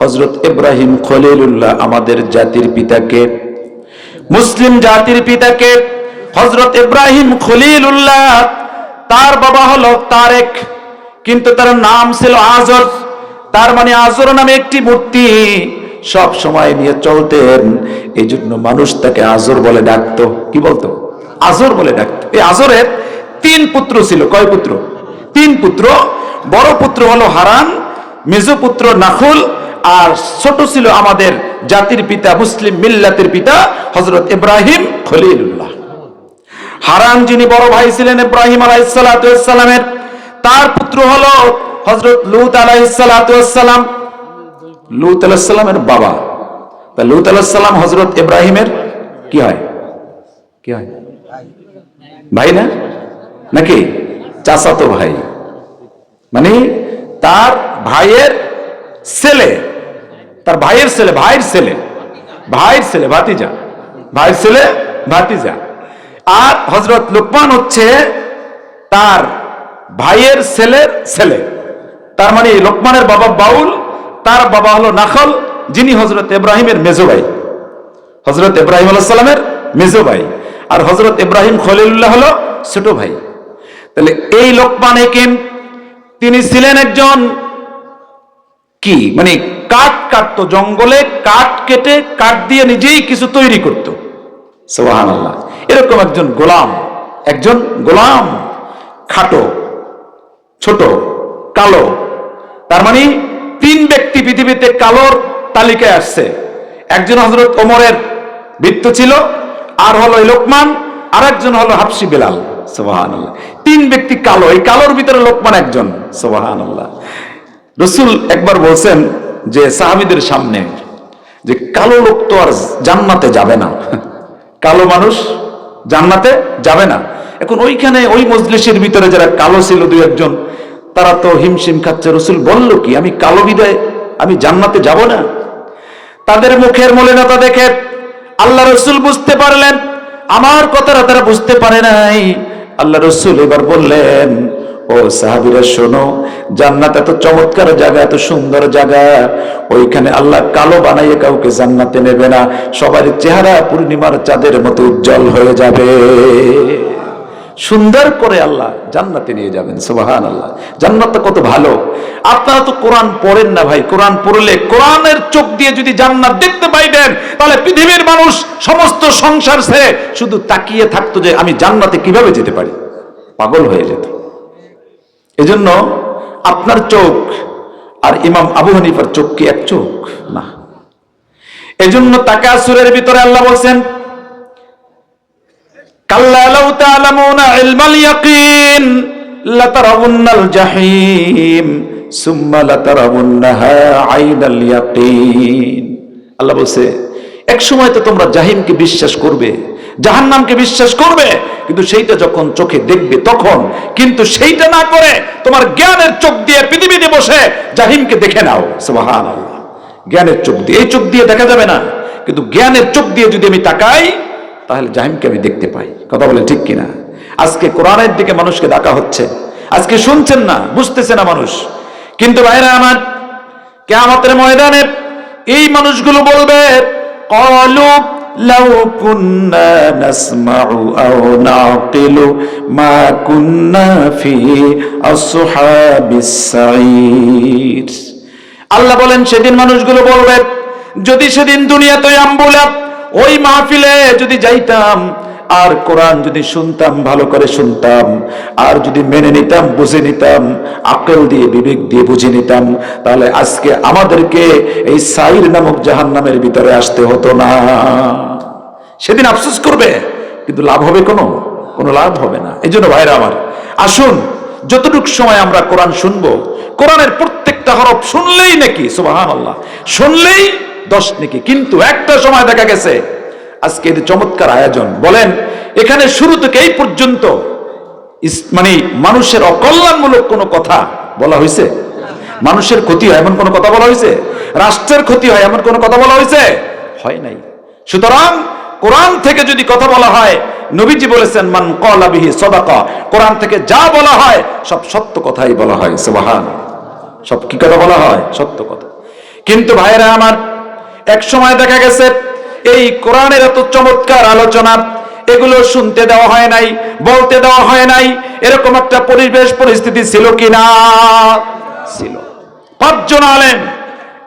হযরত ইব্রাহিম খলিলুল্লাহ আমাদের জাতির পিতাকে, মুসলিম জাতির পিতাকে হযরত ইব্রাহিম খলিলুল্লাহ, তার বাবা হলো তারেক, কিন্তু তার নাম ছিল আজর। তার মানে আজর নামে একটি মূর্তি সব সময় নিয়ে চলতেন, এই জন্য মানুষ তাকে আজর বলে ডাকতো। কি বলতো? আজর বলে ডাকতো। এই আজরের 3 পুত্র ছিল। কয় পুত্র? 3 পুত্র। বড় পুত্র হলো হারান, মেজো পুত্র নাখুল, আর ছোট ছিল আমাদের জাতির পিতা, মুসলিম মিল্লাতের পিতা হযরত ইব্রাহিম খলিলুল্লাহ। হারান যিনি বড় ভাই ছিলেন ইব্রাহিম আলাইহিস সালাতু ওয়াস সালামের, তার পুত্র হলো হযরত লূত আলাইহিস সালাতু ওয়াস সালাম। লূত আলাইহিস সালামের বাবা। তা লূত আলাইহিস সালাম হযরত ইব্রাহিমের কি হয়? কি হয়? ভাই না? নাকি চাচাতো ভাই? মানে তার ভাইয়ের ছেলে, তার ভাইয়ের ছেলে, ভাইয়ের ছেলে, ভাইয়ের ছেলে, ভাতিজা, ভাইয়ের ছেলে, ভাতিজা। আর হযরত লোকমান হচ্ছে তার ভাইয়ের ছেলের ছেলে। তার মানে লোকমানের বাবা বাউল, তার বাবা হলো নাখল, যিনি হযরত ইব্রাহিমের মেজো ভাই, হযরত ইব্রাহিম আলাইহিস সালামের মেজো ভাই। আর হযরত ইব্রাহিম খলিলুল্লাহ হলো ছোট ভাই। তাহলে এই লোকমান হাকিম তিনি ছিলেন একজন কি, মানে কাঠ কাটতো, জঙ্গলে কাঠ কেটে কাঠ দিয়ে নিজেই কিছু তৈরি করত। সুবহানাল্লাহ। এরকম একজন গোলাম, একজন গোলাম, খাটো, ছোট, কালো। তার মানে 3 ব্যক্তি পৃথিবীতে কালোর তালিকায় আসছে। একজন হযরত ওমরের ভৃত্য ছিল, আর হলো লোকমান, আর একজন হলো হাবশী বেলাল। সুবহানাল্লাহ। 3 ব্যক্তি কালো, এই কালোর ভিতরে লোকমান একজন। সুবহানাল্লাহ। রাসূল একবার বলছেন যে সাহাবীদের সামনে যে কালো লোক তো আর জান্নাতে যাবে না, কালো মানুষ জান্নাতে যাবে না। এখন ওইখানে ওই মজলিসের ভিতরে যারা কালো ছিল 2-1 তারা তো হিমশিম খাচ্ছে, রাসূল বলল কি আমি কালো বিদায় আমি জান্নাতে যাব না? তাদের মুখের মলিনতা দেখে আল্লাহ রাসূল বুঝতে পারলেন আমার কথাটা তারা বুঝতে পারে নাই। আল্লাহ রাসূল এবার বললেন, ও সাহাবীরা শোনো, জান্নাত এত চমৎকার জায়গা, এত সুন্দর জায়গা, ওইখানে আল্লাহ কালো বানাইয়ে কাউকে জান্নাতে নেবে না। সবার চেহারা পূর্ণিমার চাঁদের মতো উজ্জ্বল হয়ে যাবে, সুন্দর করে আল্লাহ জান্নাতে নিয়ে যাবেন। সুবহানাল্লাহ। জান্নাতটা কত ভালো। আপনারা তো কোরআন পড়েন না ভাই, কোরআন পড়লে, কোরআনের চোখ দিয়ে যদি জান্নাত দেখতে পাইতেন, তাহলে পৃথিবীর মানুষ সমস্ত সংসার ছেড়ে শুধু তাকিয়ে থাকতো যে আমি জান্নাতে কিভাবে যেতে পারি, পাগল হয়ে যেত। এজন্য আপনার চোখ আর ইমাম আবু হানিফার চোখ কি এক চোখ? না। এজন্য তাকাসুরের ভিতরে আল্লাহ বলেন, কাল্লা লাউ তা'লামুনা ইলমাল ইয়াকিন লাতারাউন্নাল জাহিম সুম্মা লাতারাউন্নাহা আইনাল ইয়াকিন। আল্লাহ বলছে এক সময় তো তোমরা জাহিমকে বিশ্বাস করবে, জাহান্নামকে বিশ্বাস করবে, কিন্তু সেইটা যখন চোখে দেখবে তখন। কিন্তু সেইটা না করে তোমার জ্ঞানের চোখ দিয়ে পৃথিবীতে বসে জাহিমকে দেখে নাও। সুবহানাল্লাহ। জ্ঞানের চোখ দিয়ে, এই চোখ দিয়ে দেখা যাবে না, কিন্তু জ্ঞানের চোখ দিয়ে যদি আমি তাকাই তাহলে জাহিমকে আমি দেখতে পাই। কথা বলেন ঠিক কিনা? আজকে কোরআনের দিকে মানুষকে ডাকা হচ্ছে, আজকে শুনছেন না, বুঝতেছে না মানুষ। কিন্তু ভাইরা আমার, কিয়ামতের ময়দানে এই মানুষগুলো বলবে, ক্বালু লাউ কুন্না নাসমাউ আও নাকিলু মা কুন্না ফি আসহাবিস সাঈর। আল্লাহ বলেন সেদিন মানুষগুলো বলবে, যদি সেদিন দুনিয়াতে আমবুলা ওই মাহফিলে যদি যাইতাম, আর কোরআন যদি শুনতাম, ভালো করে শুনতাম, আর যদি মেনে নিতাম, বুঝে নিতাম, আকল দিয়ে বিবেক দিয়ে বুঝে নিতাম, তাহলে আজকে আমাদেরকে এই সাইর নামক জাহান্নামের ভিতরে আসতে হতো না। সেদিন আফসোস করবে, কিন্তু লাভ হবে কোনো লাভ হবে না। এই জন্য ভাইরা আমার, আসুন যতটুকু সময় আমরা কোরআন শুনবো, কোরআনের প্রত্যেকটা হরফ শুনলেই নাকি, সুবহানাল্লাহ, শুনলেই 10 নেকি। কিন্তু একটা সময় দেখা গেছে, আজকে এই চমৎকার আয়োজন, বলেন এখানে শুরু থেকে এই পর্যন্ত মানে মানুষের অকল্যাণমূলক কোনো কথা বলা হয়েছে? মানুষের ক্ষতি হয় এমন কোনো কথা বলা হয়েছে? রাষ্ট্রের ক্ষতি হয় এমন কোনো কথা বলা হয়েছে? হয় নাই। সুতরাং কোরআন থেকে যদি কথা বলা হয়, নবীজি বলেছেন মান ক্বালা বিহি সাদাকা, কোরআন থেকে যা বলা হয় সব সত্য কথাই বলা হয়। সুবহানাল্লাহ। সব কি কথা বলা হয়? সত্য কথা। কিন্তু ভাইরা আমার, এক সময় দেখা গেছে এই কোরআনের এত চমৎকার আলোচনা এগুলো শুনতে দেওয়া হয় নাই, বলতে দেওয়া হয় নাই, এরকম একটা পরিবেশ পরিস্থিতি ছিল কিনা? ছিল। পাঁচজন আলেম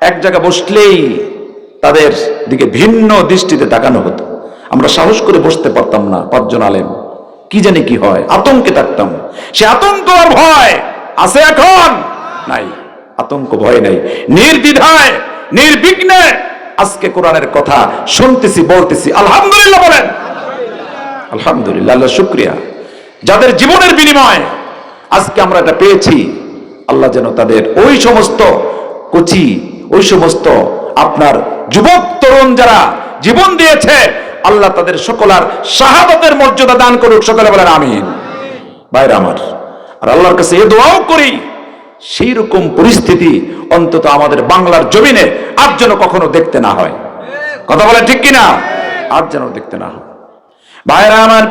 এক জায়গায় বসলেই তাদের দিকে ভিন্ন দৃষ্টিতে তাকানো হতো। আমরা সাহস করে বসতে পারতাম না। পাঁচজন আলেম, কি জানি কি হয়, আতঙ্কে থাকতাম। সে আতঙ্ক আর ভয় আছে এখন নাই। আতঙ্ক ভয় নাই, নির্দ্বিধায় নির্বিঘ্নে আজকে কোরআনের কথা শুনতেছি, বলতেছি। আলহামদুলিল্লাহ বলেন। আলহামদুলিল্লাহ, আল্লাহ শুকরিয়া। যাদের জীবনের বিনিময় আজকে আমরা এটা পেয়েছি, আল্লাহ যেন তাদের ওই সমস্ত কচি, ওই সমস্ত আপনার যুবক তরুণ যারা জীবন দিয়েছে, আল্লাহ তাদের সকলার শাহাদাতের মর্যাদা দান করুক। সকলে বলেন আমিন। ভাইরা আমার, আর আল্লাহর কাছে এ দোয়াও করি, সেই রকম পরিস্থিতি অন্তত আমাদের বাংলার জমিনে আর যেন কখনো দেখতে না হয়। কথা বলে ঠিক কিনা? আর যেন দেখতে না হয়। ভাইরা আমার,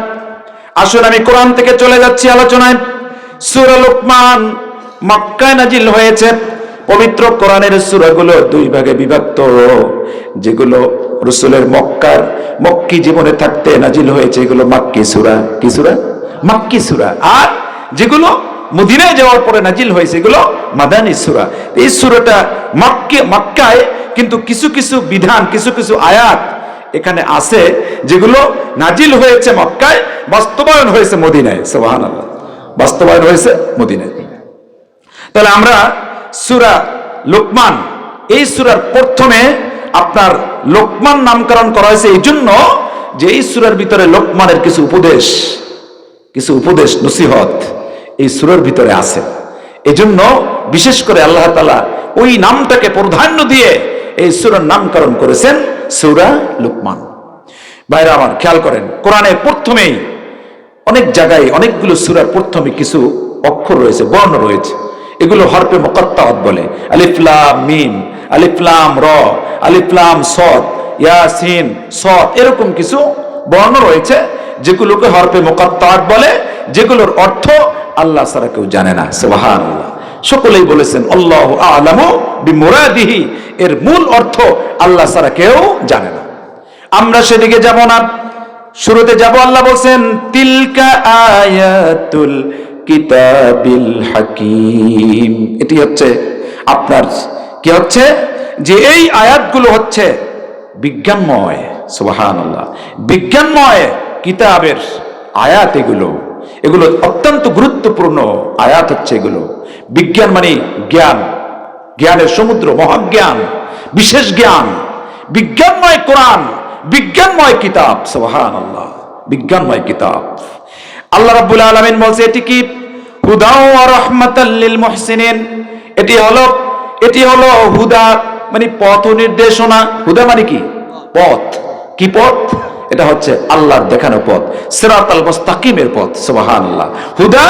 আসুন আমি কোরআন থেকে চলে যাচ্ছি আলোচনায়। সূরা লোকমান মক্কায় নাজিল হয়েছে। পবিত্র কোরআনের সূরাগুলো দুই ভাগে বিভক্ত। যেগুলো রাসূলের মক্কি জীবনে থাকতে নাজিল হয়েছে, এগুলো মাক্কি সূরা। কি সূরা? মাক্কি সূরা। আর যেগুলো মদিনায় যাওয়ার পরে নাজিল হয়েছে, এগুলো মাদানী সূরা। এই সূরাটা মক্কায়, কিন্তু কিছু কিছু বিধান, কিছু কিছু আয়াত এখানে আছে যেগুলো নাজিল হয়েছে মক্কায়, বাস্তবায়ন হয়েছে মদিনায়। সুবহানাল্লাহ, বাস্তবায়ন হয়েছে মদিনায়। তাহলে আমরা সূরা লোকমান, এই সূরার প্রথমে আপনার লোকমান নামকরণ করা হয়েছে এই জন্য যে এই সূরার ভিতরে লোকমানের কিছু উপদেশ নসিহত এই সূরার ভিতরে আছে। এই জন্য বিশেষ করে আল্লাহ তাআলা ওই নামটাকে প্রাধান্য দিয়ে এই সূরার নামকরণ করেছেন সূরা লোকমান। ভাইরা আমার, খেয়াল করেন, কোরআনের প্রথমেই অনেক জায়গায় অনেকগুলো সূরার প্রথমে কিছু অক্ষর রয়েছে, বর্ণ রয়েছে। এগুলো হরফে মুকাত্তাআত বলে। আলিফ লাম মিম, আলিফ লাম র, আলিফ লাম সদ, ইয়াসিন সদ, এরকম কিছু বর্ণ রয়েছে যেগুলোকে হরফে মুকাত্তাআত বলে, যেগুলোর অর্থ আল্লাহ ছাড়া কেউ জানে না। সুবহানাল্লাহ। সকলেই বলেছেন আল্লাহু আ'লামু বিমুরাদিহি, এর মূল অর্থ আল্লাহ ছাড়া কেউ জানে না। আমরা সেদিকে যাব না, শুরুতে যাব। আল্লাহ বলেন তিলকা আয়াতুল কিতাবিল হাকিম। এটি হচ্ছে আপনার কি হচ্ছে যে এই আয়াতগুলো হচ্ছে বিজ্ঞানময়। সুবহানাল্লাহ, বিজ্ঞানময় কিতাবের আয়াত। এগুলো অত্যন্ত গুরুত্বপূর্ণ আয়াত হচ্ছে এগুলো। বিজ্ঞান মানে জ্ঞান, জ্ঞানের সমুদ্র, মহাজ্ঞান, বিশেষ জ্ঞান। বিজ্ঞানময় কোরআন, বিজ্ঞানময় কিতাব। সুবহানাল্লাহ, বিজ্ঞানময় কিতাব। আল্লাহ রাব্বুল আলামিন বলছে এটি কি হুদা ওয়া রাহমাতাল লিল মুহসিনিন। এটি হলো হুদা মানে পথ নির্দেশনা। হুদা মানে কি? পথ। কি পথ? এটা হচ্ছে আল্লাহর দেখানো পথ, সিরাতাল মুস্তাকিমের পথ। সুবহানাল্লাহ। হুদা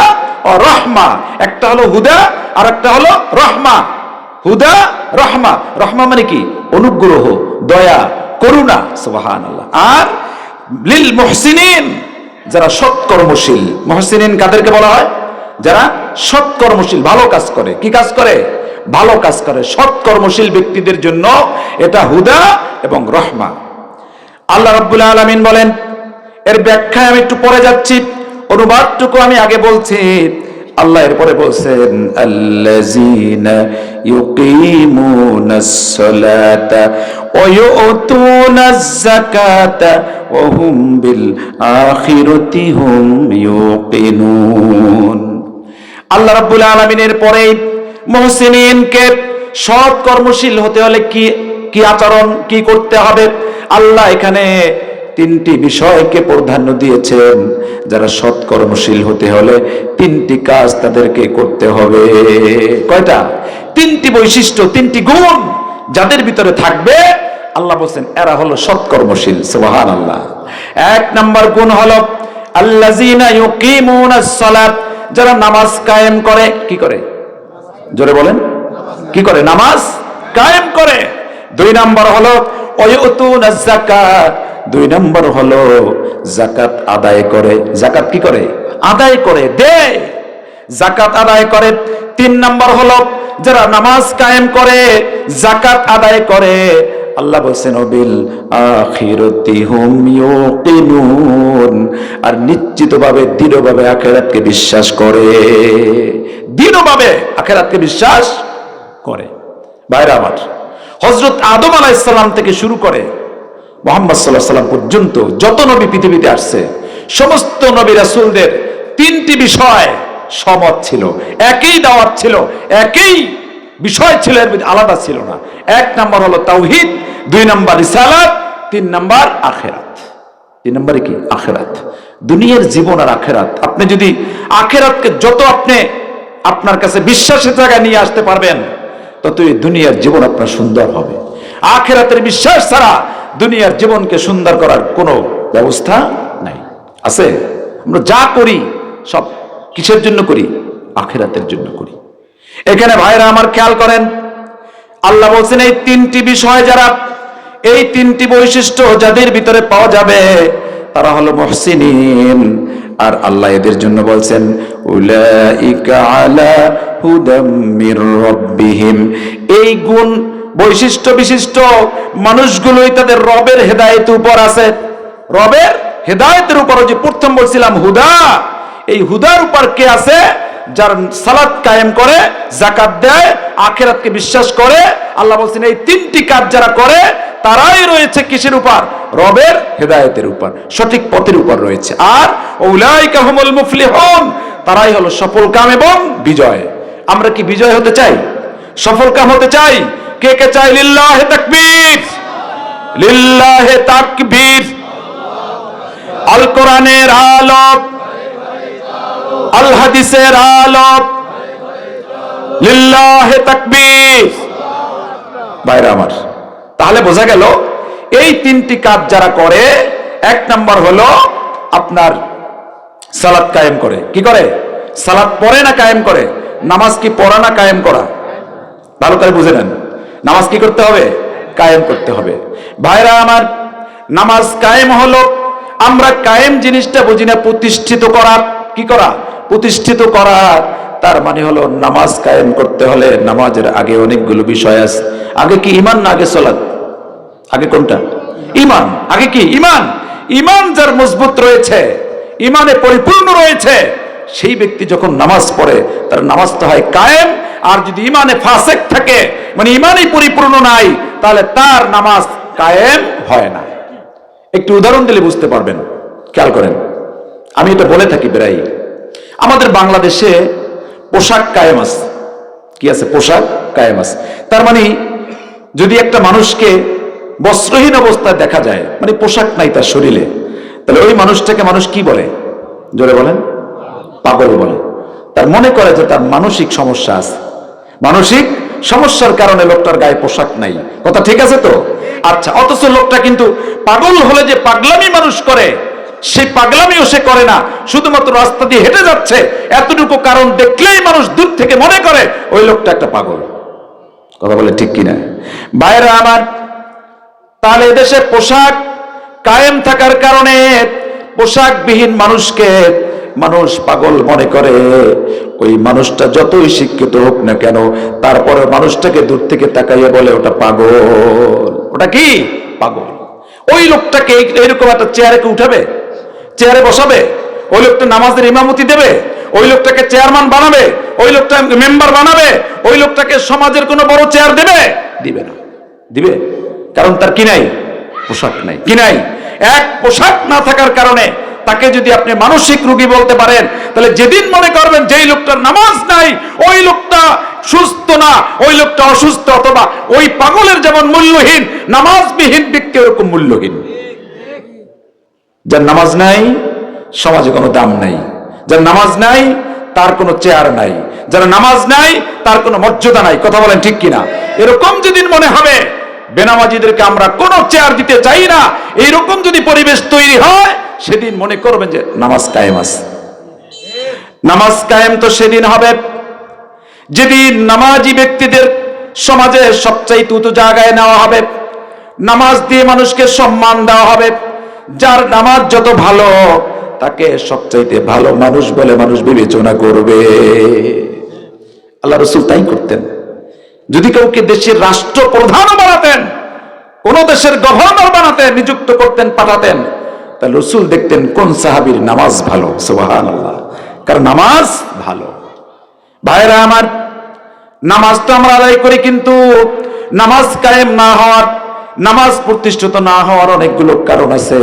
ও রাহমা, একটা হলো হুদা আর একটা হলো রাহমা। হুদা রাহমা, রাহমা মানে কি? অনুগ্রহ, দয়া, করুণা। সুবহানাল্লাহ। আর লিল মুহসিনিন, যারা সৎকর্মশীল। মুহসিনিন কাদেরকে বলা হয়? যারা সৎকর্মশীল, ভালো কাজ করে। কি কাজ করে? ভালো কাজ করে। সৎকর্মশীল ব্যক্তিদের জন্য এটা হুদা এবং রহমা। আল্লাহ রাব্বুল আলামিন বলেন, এর ব্যাখ্যায় আমি একটু পরে যাচ্ছি, অনুবাদটুকু আমি আগে বলছি। আল্লাহ এরপরে বলছেন আল্লাযীনা ইউকিমুনাস সালাতা ওয়া ইউতুনাজ যাকাতা ওয়া হুম বিল আখিরাতি হুম ইউকিনুন। আল্লাহ রাব্বুল আলামিনের পরে মুহসিনিনকে, সৎ কর্মশীল হতে হলে কি আচরণ, কি করতে হবে, আল্লাহ এখানে তিনটি বিষয়কে প্রাধান্য দিয়েছেন। যারা সৎ কর্মশীল হতে হলে তিনটি কাজ তাদেরকে করতে হবে। কয়টা? তিনটি বৈশিষ্ট্য, তিনটি গুণ যাদের ভিতরে থাকবে, আল্লাহ বলেন এরা হলো সৎ কর্মশীল। সুবহানাল্লাহ। এক নাম্বার গুণ হলো আল্লাযীনা ইউকিমুনাস সালাত, যারা নামাজ কায়েম করে। কি করে? জোরে বলেন। কি করে? নামাজ কায়েম করে। দুই নাম্বার হলো ওয়ায়ুতুনাজ যাকাত, দুই নম্বর হলো যাকাত আদায় করে। যাকাত কি করে? আদায় করে, দেয়, যাকাত আদায় করে। তিন নম্বর হলো যারা নামাজ কায়েম করে, যাকাত আদায় করে, আল্লাহ বলছেন বিল আখিরাতি হুম ইউকিনুন, আর নিশ্চিতভাবে দৃঢ়ভাবে আখিরাতকে বিশ্বাস করে, দৃঢ়ভাবে আখিরাতকে বিশ্বাস করে। ভাইরা আমার, হযরত আদম আলাইহিস সালাম থেকে শুরু করে মুহাম্মদ সাল্লাল্লাহু আলাইহি ওয়াসাল্লাম পর্যন্ত যত নবী পৃথিবীতে আসছে, সমস্ত নবী রাসূলদের তিনটি বিষয় সমত ছিল, একই দাওয়াত ছিল, একই বিষয় ছিল, এর মধ্যে আলাদা ছিল না। এক নাম্বার হলো তাওহীদ, দুই নাম্বার রিসালাত, তিন নাম্বার আখিরাত। তিন নম্বরে কি? আখিরাত। দুনিয়ার জীবন আর আখিরাত, আপনি যদি আখিরাতকে যত আপনি আপনার কাছে বিশ্বাসের জায়গায় নিয়ে আসতে পারবেন, ততই দুনিয়ার জীবন আপনার সুন্দর হবে। আখিরাতের বিশ্বাস ছাড়া দুনিয়ার জীবনকে সুন্দর করার কোনো ব্যবস্থা নাই। আছে? আমরা যা করি সব কিসের জন্য করি? আখিরাতের জন্য করি। এখানে ভাইরা আমার খেয়াল করেন, আল্লাহ বলছেন এই তিনটি বিষয় যারা, এই তিনটি বৈশিষ্ট্য যাদের ভিতরে পাওয়া যাবে তারা হলো মুহসিনিন। আর আল্লাহ এদের জন্য বলছেন উলাইকা আলা হুদাম মির রাব্বিহিম, এই গুণ বৈশিষ্ট্য বিশিষ্ট মানুষগুলোই তাদের রবের হেদায়েতের উপর আছে। রবের হেদায়েতের উপর, যে প্রথম বলছিলাম হুদা, এই হুদার উপর কে আছে? যার সালাত কায়েম করে, যাকাত দেয়, আখিরাতকে বিশ্বাস করে। আল্লাহ বলছেন এই তিনটি কাজ যারা করে তারাই রয়েছে কিসের উপর? রবের হেদায়েতের উপর, সঠিক পথের উপর রয়েছে। আর উলাইকা হুমুল মুফলিহুন, তারাই হলো সফলকাম এবং বিজয়। আমরা কি বিজয় হতে চাই? সফলকাম হতে চাই? কে কে চাই? লিল্লাহে তাকবীর, লিল্লাহে তাকবীর। আল কোরআনের আলোক, আল হাদিসের আলোক, লিল্লাহে তাকবীর। ভাইরা আমার, তাহলে বোঝা গেল এই তিনটি কাজ যারা করে, এক নাম্বার হলো আপনার সালাত কায়েম করে। কি করে? সালাত পড়ে না কায়েম করে? নামাজ কি পড়া না কায়েম করা? ভালো করে বুঝে নেন, নামাজ কি করতে হবে? কায়েম করতে হবে। ভাইরা আমার, নামাজ কায়েম হলো, আমরা কায়েম জিনিসটা বুঝি না, প্রতিষ্ঠিত করা। কি করা? প্রতিষ্ঠিত করা। তার মানে হলো নামাজ কায়েম করতে হলে নামাজের আগে অনেকগুলো বিষয় আছে। আগে কি ঈমান না আগে সালাত? আগে কোনটা? ঈমান। আগে কি? ঈমান। ঈমান যার মজবুত রয়েছে, ঈমানে পরিপূর্ণ রয়েছে, সেই ব্যক্তি যখন নামাজ পড়ে তার নামাজটা হয় কায়েম। আর যদি ঈমানে ফাসেক থাকে, মানে ঈমানই পরিপূর্ণ নাই, তাহলে তার নামাজ কায়েম হয় না। একটু উদাহরণ দিলে বুঝতে পারবেন। খেয়াল করেন, আমি এটা বলে থাকি প্রায়, আমাদের বাংলাদেশে পোশাক কায়েম আছে। কি আছে? পোশাক কায়েম আছে। তার মানে যদি একটা মানুষকে বস্ত্রহীন অবস্থায় দেখা যায়, মানে পোশাক নাই তার শরীরে, তাহলে ওই মানুষটাকে মানুষ কি বলে? জোরে বলেন। পাগল বলে। তার মনে করে যে তার মানসিক সমস্যা আছে, মানসিক সমস্যার কারণে লোকটার গায়ে পোশাক নাই। কথা ঠিক আছে তো? আচ্ছা, অথচ লোকটা কিন্তু পাগল হলে যে পাগলামি মানুষ করে, সেই পাগলামিও সে করে না, শুধুমাত্র রাস্তা দিয়ে হেঁটে যাচ্ছে, এতটুকু কারণ দেখলেই মানুষ দূর থেকে মনে করে ওই লোকটা একটা পাগল। কথা বলে ঠিক কিনা? ভাইরা আমার, তাহলে এদেশে পোশাক কায়েম থাকার কারণে পোশাকবিহীন মানুষকে মানুষ পাগল মনে করে। ওই মানুষটা যতই শিক্ষিত হোক না কেন, তারপরে মানুষটাকে দূর থেকে তাকাইয়ে বলে ওটা পাগল। ওটা কি? পাগল। ওই লোকটাকে এইরকম একটা চেয়ারে উঠাবে, চেয়ারে বসাবে, ওই লোকটা নামাজের ইমামতি দেবে, ওই লোকটাকে চেয়ারম্যান বানাবে, ওই লোকটা মেম্বার বানাবে, ওই লোকটাকে সমাজের কোনো বড় চেয়ার দেবে? দিবে না। দিবে? কারণ তার কি নাই? পোশাক নাই। কি নাই? এক পোশাক না থাকার কারণে তাকে যদি আপনি মানসিক রোগী বলতে পারেন, তাহলে যেদিন মনে করবেন যেই লোকটার নামাজ নাই, ওই লোকটা সুস্থ না, ওই লোকটা অসুস্থ, অথবা ওই পাগলের যেমন মূল্যহীন, নামাজবিহীন ব্যক্তি ওরকম মূল্যহীন। যার নামাজ নাই সমাজে কোনো দাম নাই, যার নামাজ নাই তার কোনো চেয়ার নাই, যার নামাজ নাই তার কোনো মর্যাদা নাই। কথা বলেন ঠিক কিনা? এরকম যেদিন মনে হবে বেনামাজিদেরকে আমরা কোনো চেয়ার দিতে চাই না, এইরকম যদি পরিবেশ তৈরি হয়, সেদিন মনে করবেন যে নামাজ কায়েম আছে। নামাজ কায়েম তো সেদিন হবে যেদিন নামাজি ব্যক্তিদের সমাজে সবচাইতে উঁচু জায়গায় নেওয়া হবে, নামাজ দিয়ে মানুষকে সম্মান দেওয়া হবে। যার নামাজ যত ভালো, তাকে সবচাইতে ভালো মানুষ বলে মানুষ বিবেচনা করবে। আল্লাহ রাসূল তাই করতেন। যদি কাউকে দেশের রাষ্ট্রপ্রধান বানাতেন, কোন দেশের গভর্নর বানাতেন, নিযুক্ত করতেন, পাঠাতেন, তাহলে রাসূল দেখতেন কোন সাহাবীর নামাজ ভালো। সুবহানাল্লাহ, কারণ নামাজ ভালো। ভাইরা আমার, নামাজ তো আমরা আদায় করি, কিন্তু নামাজ কায়েম না হওয়ার, নামাজ প্রতিষ্ঠিত না হওয়ার অনেকগুলো কারণ আছে।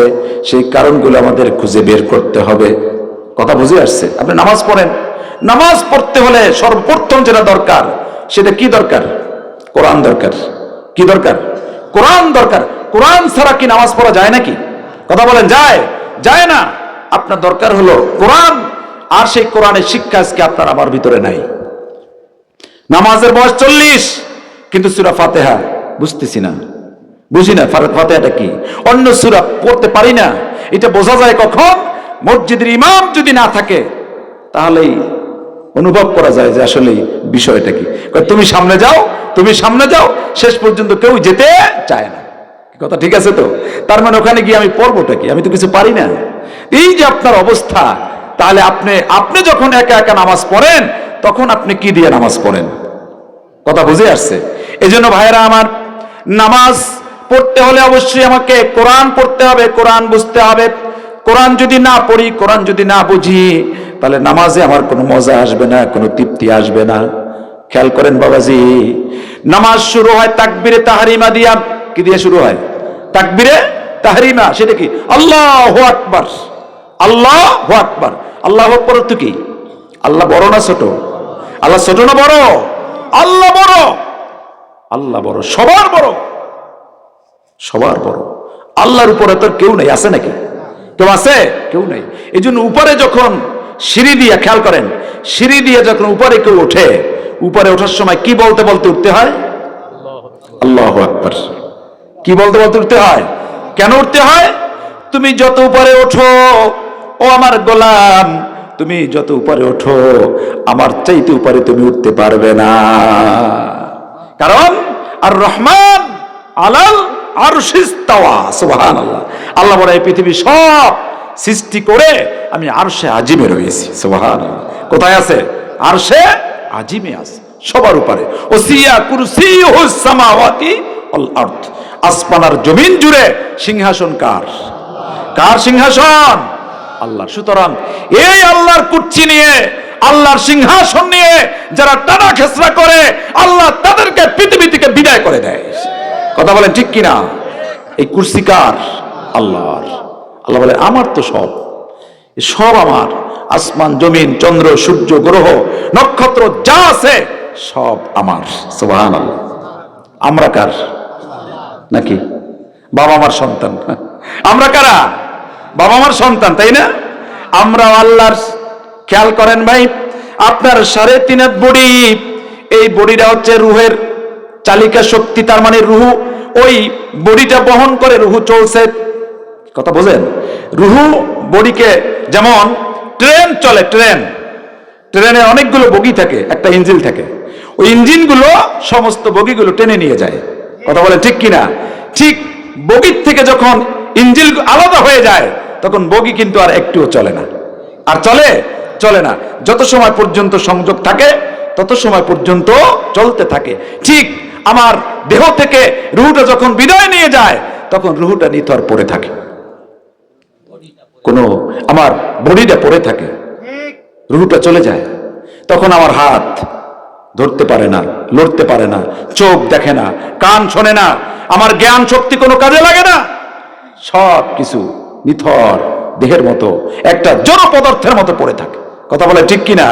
সেই কারণগুলো আমাদের খুঁজে বের করতে হবে। কথা বুঝে আসছে? আপনি নামাজ পড়েন, নামাজ পড়তে হলে সর্বপ্রথম যেটা দরকার, সেটা কি দরকার? কোরআন দরকার। কি দরকার? কোরআন দরকার। কোরআন ছাড়া কি নামাজ পড়া যায় নাকি? কথা বলেন, যায়? যায় না। আপনার দরকার হলো কোরআন, আর সেই কোরআনের শিক্ষা আজকে আপনার আমার ভিতরে নাই। নামাজের বয়স 40, কিন্তু সূরা ফাতিহা বুঝতেছি না, বুঝি না ফাতিহাটা কি, অন্য সূরা পড়তে পারি না। এটা বোঝা যায় কখন? মসজিদের ইমাম যদি না থাকে, তাহলেই অনুভব করা যায় যে আসলে বিষয়টা কি। তুমি সামনে যাও, তুমি সামনে যাও, শেষ পর্যন্ত কেউ যেতে চায় না। কথা ঠিক আছে তো? তার মানে ওখানে গিয়ে আমি পড়বোটা কি? আমি তো কিছু পারি না। এই যে আপনার অবস্থা, তাহলে আপনি যখন একা একা নামাজ পড়েন, তখন আপনি কি দিয়ে নামাজ পড়েন? কথা বুঝে আসছে? এই জন্য ভাইরা আমার, নামাজ পড়তে হলে অবশ্যই আমাকে কোরআন পড়তে হবে, কোরআন বুঝতে হবে। কোরআন যদি না পড়ি, কোরআন যদি না বুঝি, তাহলে নামাজে আমার কোনো মজা আসবে না, কোনো তৃপ্তি আসবে না। খেয়াল করেন বাবাজি, নামাজ শুরু হয় তাকবীরে তাহরিমা দিয়া। কি দিয়ে শুরু হয়? তাকবীরে তাহরিমা। সেটা কি? আল্লাহু আকবার, আল্লাহু আকবার। আল্লাহু আকবার তো কি? আল্লাহ বড় না ছোট? আল্লাহ ছোট না বড়? আল্লাহ বড়। আল্লাহ বড়, সবার বড়, সবার বড়। আল্লাহর উপরে তো কেউ নেই। আছে নাকি? কেউ আছে? কেউ নেই। এই জন্য উপরে যখন সিঁড়ি দিয়ে, খেয়াল করেন, সিঁড়ি দিয়ে যখন উপরে কেউ ওঠে, উপরে ওঠার সময় কি বলতে বলতে উঠতে হয়? আল্লাহু আকবার। কি বলতে বলতে উঠতে হয়? কেন উঠতে হয়? তুমি যত উপরে ওঠো, ও আমার গোলাম, তুমি যত উপরে ওঠো, আমার চাইতে উপরে তুমি উঠতে পারবে না। কারণ আর রহমান আলাল আরশিস তাওয়া। সুবহানাল্লাহ। আল্লাহ বলে, এই পৃথিবী সব সৃষ্টি করে আমি আরশে আজিমে রয়েছি। সুবহানাল্লাহ। কোথায় আছে? আরশে আজিমে আছে, সবার উপরে। ওসিয়া কুরসিয়ুস সামাওয়াতি ওয়াল আরদ। আসমান আর জমিন জুড়ে সিংহাসন কার? কার সিংহাসন? আল্লাহ। সুতরাং এই আল্লাহর কুরসি নিয়ে, আল্লাহর সিংহাসন নিয়ে যারা টানা খেসরা করে, আল্লাহ তাদেরকে পৃথিবী থেকে বিদায় করে দেয়। কথা বলেন ঠিক কিনা? এই কুরসি কার? আল্লাহর। আল্লাহ বলে, আমার তো সব, সব আমার। আসমান জমিন চন্দ্র সূর্য গ্রহ নক্ষত্র যা আছে সব আমার। সুবহানাল্লাহ। আমরা কার? নাকি বাবা মার সন্তান? আমরা কারা? বাবা মার সন্তান, তাই না? আমরা আল্লাহর। খেয়াল করেন ভাই, আপনার 3.5 হাত বডি, এই বডিটা হচ্ছে রুহের চালিকা শক্তি। তার মানে রুহু ওই বডিটা বহন করে, রুহু চলছে। কথা বোঝেন? রুহু বডিকে, যেমন ট্রেন চলে, ট্রেনে অনেকগুলো বগি থাকে, একটা ইঞ্জিন থাকে, ওই ইঞ্জিনগুলো সমস্ত বগিগুলো টেনে নিয়ে যায়। কথা বলে ঠিক কিনা? ঠিক বগির থেকে যখন ইঞ্জিন আলাদা হয়ে যায়, তখন বগি কিন্তু আর একটুও চলে না। আর চলে না। যত সময় পর্যন্ত সংযোগ থাকে, তত সময় পর্যন্ত চলতে থাকে। ঠিক আমার দেহ থেকে রুহুটা যখন বিদায় নিয়ে যায়, তখন রুহুটা নিথর পড়ে থাকে, আমার বডিটা পড়ে থাকে, রুহুটা চলে যায়। তখন আমার হাত ধরতে পারে না, লড়তে পারে না, চোখ দেখে না, কান শোনে না, আমার জ্ঞান শক্তি কোনো কাজে লাগে না। সব কিছু নিথর দেহের মতো, একটা জড় পদার্থের মতো পড়ে থাকে। কথা বলে ঠিক কিনা?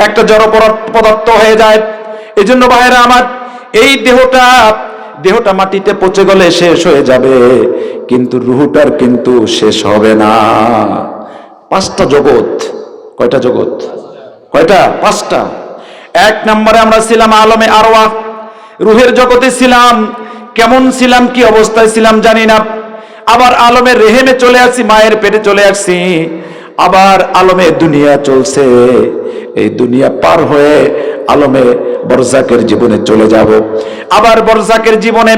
একটা জড় পদার্থ হয়ে যায়। এই জন্য ভাইরা আমার, এই দেহটা মাটিতে পচে গেলে শেষ হয়ে যাবে, কিন্তু রুহুটার কিন্তু শেষ হবে না। 5টা জগৎ। কয়টা জগৎ? কয়টা? 5টা। 1 নম্বরে আমরা ছিলাম আলমে আরওয়াহ, রুহের জগতে ছিলাম। কেমন ছিলাম, কি অবস্থায় ছিলাম জানি না। আবার আলমে রেহেমে চলে আসছি, মায়ের পেটে চলে আসছি। আবার আলমে দুনিয়া চলছে, এই দুনিয়া পার হয়ে আলমে বরজাকের জীবনে চলে যাব। আবার বরজাকের জীবনে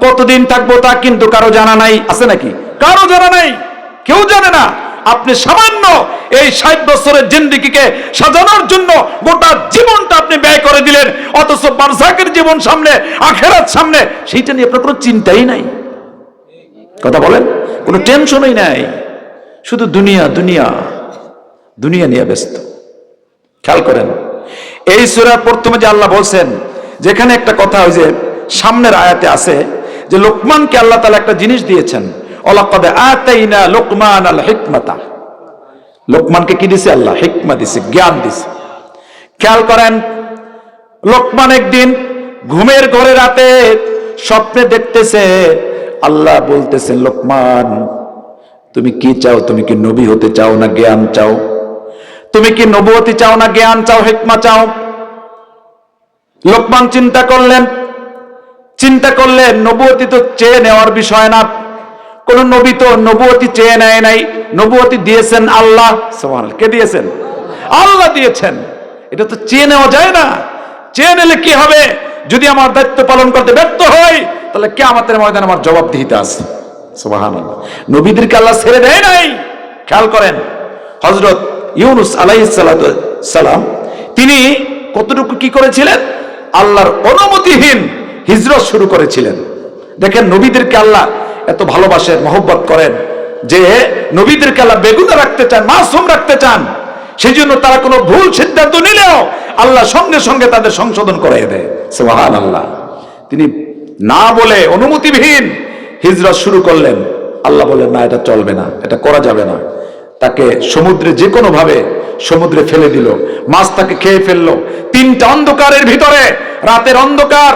কতদিন থাকবো তা কিন্তু কারো জানা নাই। আছে নাকি? কারো জানা নাই, কেউ জানে না। আপনি সামান্য এই 60 বছরের জিন্দেগিকে সাজানোর জন্য গোটা জীবনটা আপনি ব্যয় করে দিলেন, অথচ বারজাকের জীবন সামনে, আখিরাত সামনে, সেইটা নিয়ে আপনার কোনো চিন্তাই নাই। কথা বলেন, কোনো টেনশনই নাই, শুধু দুনিয়া দুনিয়া দুনিয়া নিয়ে ব্যস্ত। খেয়াল করেন এই সূরার প্রথমে যে আল্লাহ বলছেন, যেখানে একটা কথা ওই যে সামনের আয়াতে আছে যে লোকমানকে আল্লাহ তাআলা একটা জিনিস দিয়েছেন, ওয়ালাকাদ আতাইনা লোকমানাল হিকমাতা। লোকমানকে কি দিছে? আল্লাহ হিকমা দিছে, জ্ঞান দিছে। খেয়াল করেন, লোকমান একদিন ঘুমের ঘরে রাতে স্বপ্নে দেখতেছে, আল্লাহ বলতেছেন, লোকমান তুমি কি চাও? তুমি কি নবী হতে চাও না জ্ঞান চাও? তুমি কি নবুয়তি চাও না জ্ঞান চাও, হিকমা চাও? লোকমান চিন্তা করলেন নবুয়তি তো চেয়ে নেওয়ার বিষয় না, কোন নবী তো নবুয়তি চেয়ে নেয় নাই, নবুয়তি দিয়েছেন আল্লাহ। সুবহানাল্লাহ, কে দিয়েছেন? আল্লাহ দিয়েছেন। এটা তো চেয়ে নেওয়া যায় না। চেয়ে নিলে কি হবে? যদি আমার দায়িত্ব পালন করতে ব্যর্থ হই, তাহলে কিয়ামতের ময়দানে আমার জবাবদিহিতা আছে। সুবহানাল্লাহ, নবীদেরকে আল্লাহ ছেড়ে দেয় নাই। খেয়াল করেন, হযরত ইউনূস আলাইহিস সালাম তিনি কতটুকু কি করেছিলেন? আল্লাহর অনুমতিহীন হিজরত শুরু করেছিলেন। দেখেন, নবীদেরকে আল্লাহ এত ভালোবাসেন, মহব্বত করেন যে নবীদেরকে আল্লাহ বেগুনা রাখতে চান, মাসুম রাখতে চান। সেই জন্য তারা কোনো ভুল সিদ্ধান্ত নিলেও আল্লাহ সঙ্গে সঙ্গে তাদের সংশোধন করিয়ে দেয়। সুবহানাল্লাহ, তিনি না বলে অনুমতিবিহীন হিজরত শুরু করলেন। আল্লাহ বললেন, না, এটা চলবে না, এটা করা যাবে না। তাকে সমুদ্রে যে কোনো ভাবে সমুদ্রে ফেলে দিল, মাছ তাকে খেয়ে ফেললো। 3টা অন্ধকারের ভিতরে, রাতের অন্ধকার,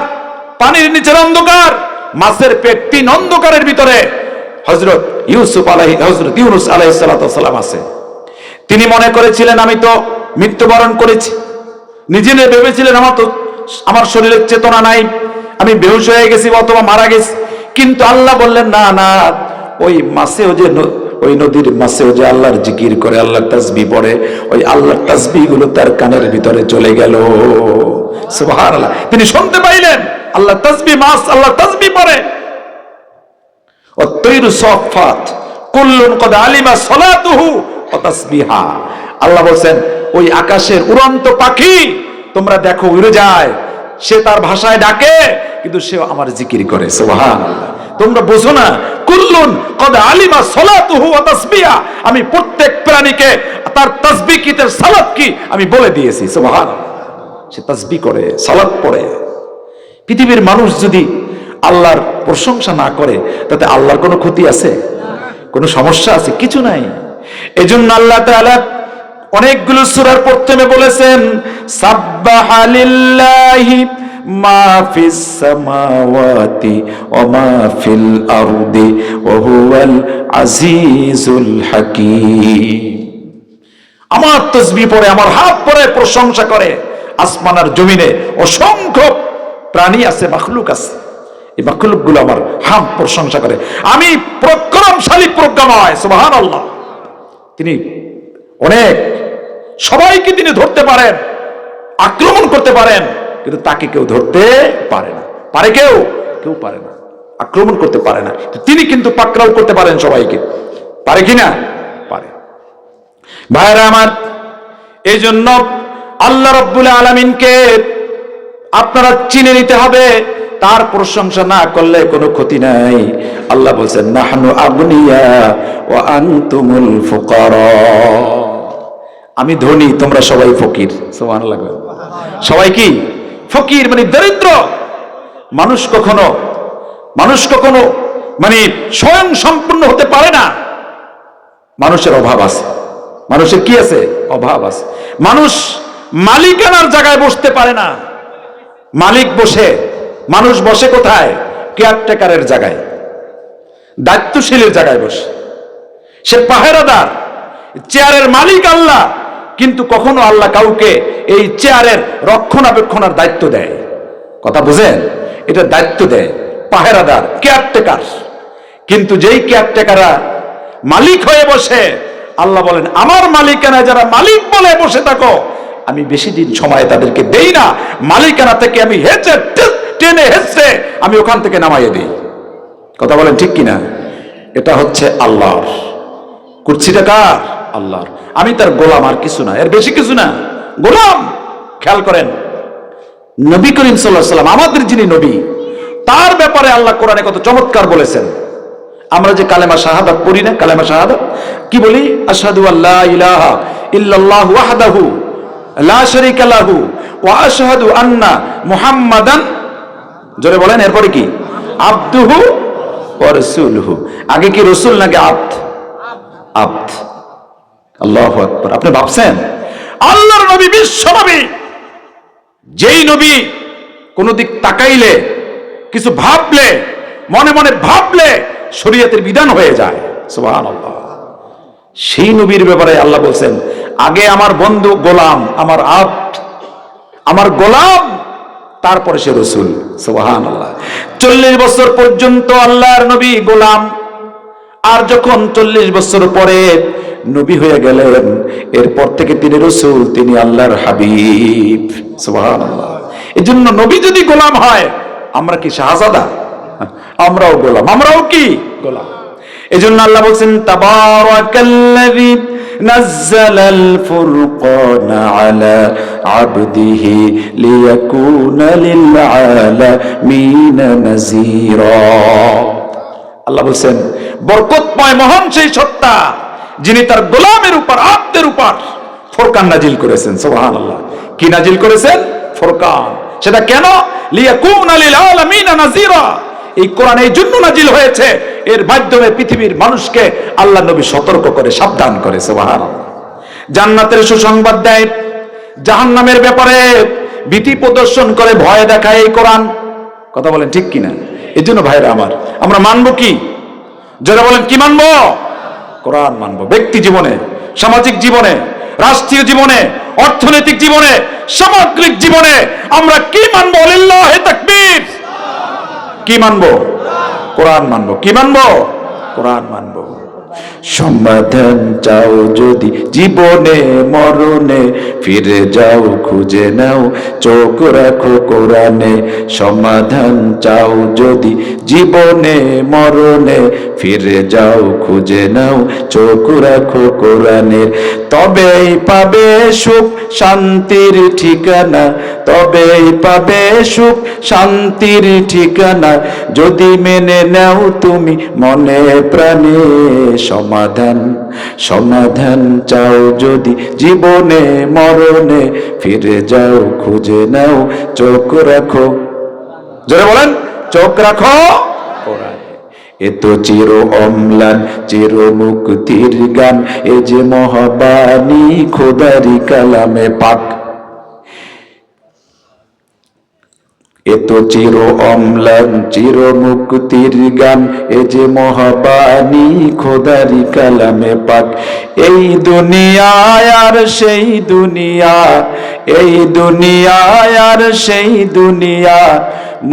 পানির নিচের অন্ধকার, মাছের পেট, 3 অন্ধকারের ভিতরে হযরত ইউনূস আলাইহিস সালাম আছে। তিনি মনে করেছিলেন আমি তো মৃত্যুবরণ করেছি, নিজে ভেবেছিলেন আমার শরীরের চেতনা নাই, আমি বেহুশ হয়ে গেছি অথবা মারা গেছি। কিন্তু আল্লাহ বললেন, না না, ওই মাছেও যে, ওই নদীর মাছেও যে আল্লাহর জিকির করে, আল্লাহর তাসবিহ পড়ে, ওই আল্লাহর তাসবিহ গুলো তার কানের ভিতরে চলে গেল। সুবহানাল্লাহ, তিনি শুনতে পাইলেন আল্লাহর তাসবিহ, মাছ আল্লাহর তাসবিহ পড়ে। ওয়াত-তায়রু সাফফাত কুল্লুন ক্বাদ আলিমা সালাতুহু ওয়া তাসবিহা। আল্লাহ বলেন, ওই আকাশের উড়ন্ত পাখি তোমরা দেখো উড়ে যায়, সে তার ভাষায় ডাকে, কিন্তু সে আমার জিকির করে। সুবহানাল্লাহ, তোমরা বোঝো না? কুল্লুন ক্বাদ আলিমা সালাতুহু ওয়া তাসবিহা, আমি প্রত্যেক প্রাণীকে তার তাসবিহ কি, তার সালাত কি আমি বলে দিয়েছি। সুবহানাল্লাহ, সে তাসবিহ করে, সালাত পড়ে। পৃথিবীর মানুষ যদি আল্লাহর প্রশংসা না করে, তাতে আল্লাহর কোনো ক্ষতি আছে? কোনো সমস্যা আছে? কিছু নাই। এজন্য আল্লাহ তাআলা অনেকগুলো সূরার প্রথমে বলেছেন, সাব্বাহা লিল্লাহি মা ফিস সামাওয়াতি ওয়া মা ফিল আরদি ওয়া হুয়াল আজিজুল হাকীম। আমার তাসবিহ পড়ে, আমার হাত পড়ে প্রশংসা করে। আসমান আর জমিনে অসংখ্য প্রাণী আছে, মাখলুক আছে, এই মাখলুকগুলো আমার হাম প্রশংসা করে। আমি পরাক্রমশালী, প্রজ্ঞাময়। সুবহানাল্লাহ, তিনি অনেক, সবাইকে তিনি ধরতে পারেন, আক্রমণ করতে পারেন, কিন্তু তাকে কেউ ধরতে পারে না। পারে কেউ? কেউ পারে না, আক্রমণ করতে পারে না। তিনি কিন্তু পাকড়াও করতে পারেন সবাইকে। পারে কিনা? পারে। ভাইরা আমার, এই জন্য আল্লাহ রাব্বুল আলামিনকে আপনারা চিনে নিতে হবে। তার প্রশংসা না করলে কোনো ক্ষতি নাই। আল্লাহ বলছেন, নাহনু আগনিয়া ওয়া আনতুমুল ফুকারা। আমি ধনী, তোমরা সবাই ফকির। সুবহানাল্লাহ, সবাই কি ফকির? মানে দরিদ্র। মানুষ কখনো মানে স্বয়ং সম্পূর্ণ হতে পারে না। মানুষের অভাব আছে। মানুষের কি আছে? অভাব আছে। মানুষ মালিকানার জায়গায় বসতে পারে না। মানুষ বসে কোথায়? কেয়ারটেকারের জায়গায়, দায়িত্বশীলের জায়গায় বসে। সে পাহারাদার, চেয়ারের মালিক আল্লাহ, কিন্তু কখনো আল্লাহ কাউকে এই চেয়ারের রক্ষণাবেক্ষণের দায়িত্ব দেয়। কথা বুঝেন? এটা দায়িত্ব দেয় পাহারাদার, কেয়ারটেকার। কিন্তু যেই কেয়ারটেকাররা মালিক হয়ে বসে, আল্লাহ বলেন, আমার মালিকানা যারা মালিক বলে বসে থাকো, আমি বেশি দিন সময় তাদেরকে দেই না। মালিকানা থেকে আমি টেনে হেঁচড়ে আমি ওখান থেকে নামাইয়ে দিই। কথা বলেন ঠিক কিনা? এটা হচ্ছে আল্লাহর। কুরসিটা কার? আল্লাহর। আমি তার গোলাম, আর কিছু না, এর বেশি কিছু না, গোলাম। খেয়াল করেন, নবী করিম সাল্লাল্লাহু আলাইহি ওয়াসাল্লাম, আমাদের যিনি নবী, তার ব্যাপারে আল্লাহ কোরআনে কত চমৎকার বলেছেন। আমরা যে কালেমা শাহাদাত পড়ি না, কালেমা শাহাদাত কি বলি? আশহাদু আল্লা ইলাহা ইল্লাল্লাহু ওয়াহদাহু লা শারীকা লাহু ওয়া আশহাদু আন্না মুহাম্মাদান, জোরে বলেন, এরপরে কি? আবদুহু ওয়া রাসূলুহু। আগে কি রাসূল নাকি আবদ? আবদ। আল্লাহু আকবার। আপনি ভাবছেন আল্লাহর নবী, বিশ্ব নবী, যেই নবী কোন দিক তাকাইলে, কিছু ভাবলে, মনে মনে ভাবলে শরীয়তের বিধান হয়ে যায়, সুবহানাল্লাহ। সেই নবীর ব্যাপারে আল্লাহ বলছেন, আগে আমার বন্ধু গোলাম, আমার আব্দ, আমার গোলাম, তারপরে সে রাসূল, সুবহানাল্লাহ। 40 বছর পর্যন্ত আল্লাহর নবী গোলাম, আর যখন 40 বছর পরে নবী হয়ে গেলেন, এরপর থেকে তিনি রাসূল, তিনি আল্লাহর হাবিব, সুবহানাল্লাহ। এজন্য নবী যদি গোলাম হয়, আমরা কি শাহজাদা? আমরাও গোলাম, আমরাও কি গোলাম। এজন্য আল্লাহ বলছেন, তাবারাকাল্লাযী নাযালাল ফুরকানা আলা আবদিহি লিয়াকুনা লিল আলামিনা নাযীরা। আল্লাহ বলছেন, বরকতময় মহান সেই সত্তা, যিনি তার গোলামের উপর, আব্দের উপর ফুরকান নাজিল করেছেন, সুবহানাল্লাহ। কি নাজিল করেছেন? ফুরকান। সেটা কেন? লিয়াকুনা লিল আলামিনা নাযীরা। এই কোরআন এই জন্য নাজিল হয়েছে, এর মাধ্যমে পৃথিবীর মানুষকে আল্লাহ নবী সতর্ক করে, সাবধান করে, সুবহানাল্লাহ। জান্নাতের সুসংবাদ দেয়, জাহান্নামের ব্যাপারে ভীতি প্রদর্শন করে, ভয় দেখায় এই কোরআন। কথা বলেন ঠিক কিনা? এই জন্য ভাইরা আমার, আমরা মানবো কি? যারা বলেন কি মানবো? কোরআন মানবো। ব্যক্তি জীবনে, সামাজিক জীবনে, রাষ্ট্রীয় জীবনে, অর্থনৈতিক জীবনে, সামগ্রিক জীবনে আমরা কি মানবো? লিল্লাহি তাকবীর। কি মানবো? কোরআন মানবো। কি মানবো? কোরআন মানবো। সমাধান চাও যদি জীবনে মরণে, ফিরে যাও খুঁজে নাও, চোখ রাখো কোরআনে। সমাধান চাও যদি জীবনে মরণে, ফিরে যাও খুঁজে নাও, চোখ রাখো কোরআনের। তবেই পাবে সুখ শান্তির ঠিকানা, তবেই পাবে সুখ শান্তির ঠিকানা, যদি মেনে নাও তুমি মনে প্রাণে। সমাধান, সমাধান চাও যদি জীবনে মরণে, ফিরে যাও খুঁজে নাও, চোখ রাখো, জোরে বলেন, চোখ রাখো কোরআনে। এ তো চির অম্লান, চির মুক্তির গান, এ যে মহাবাণী খোদারি কালামে পাক। এ তো চির অম্লান, চির মুক্তির গান, এ যে মহাবাণী খোদারি কালামে পাক। এই দুনিয়ায় আর সেই দুনিয়া, এই দুনিয়ায় আর সেই দুনিয়া,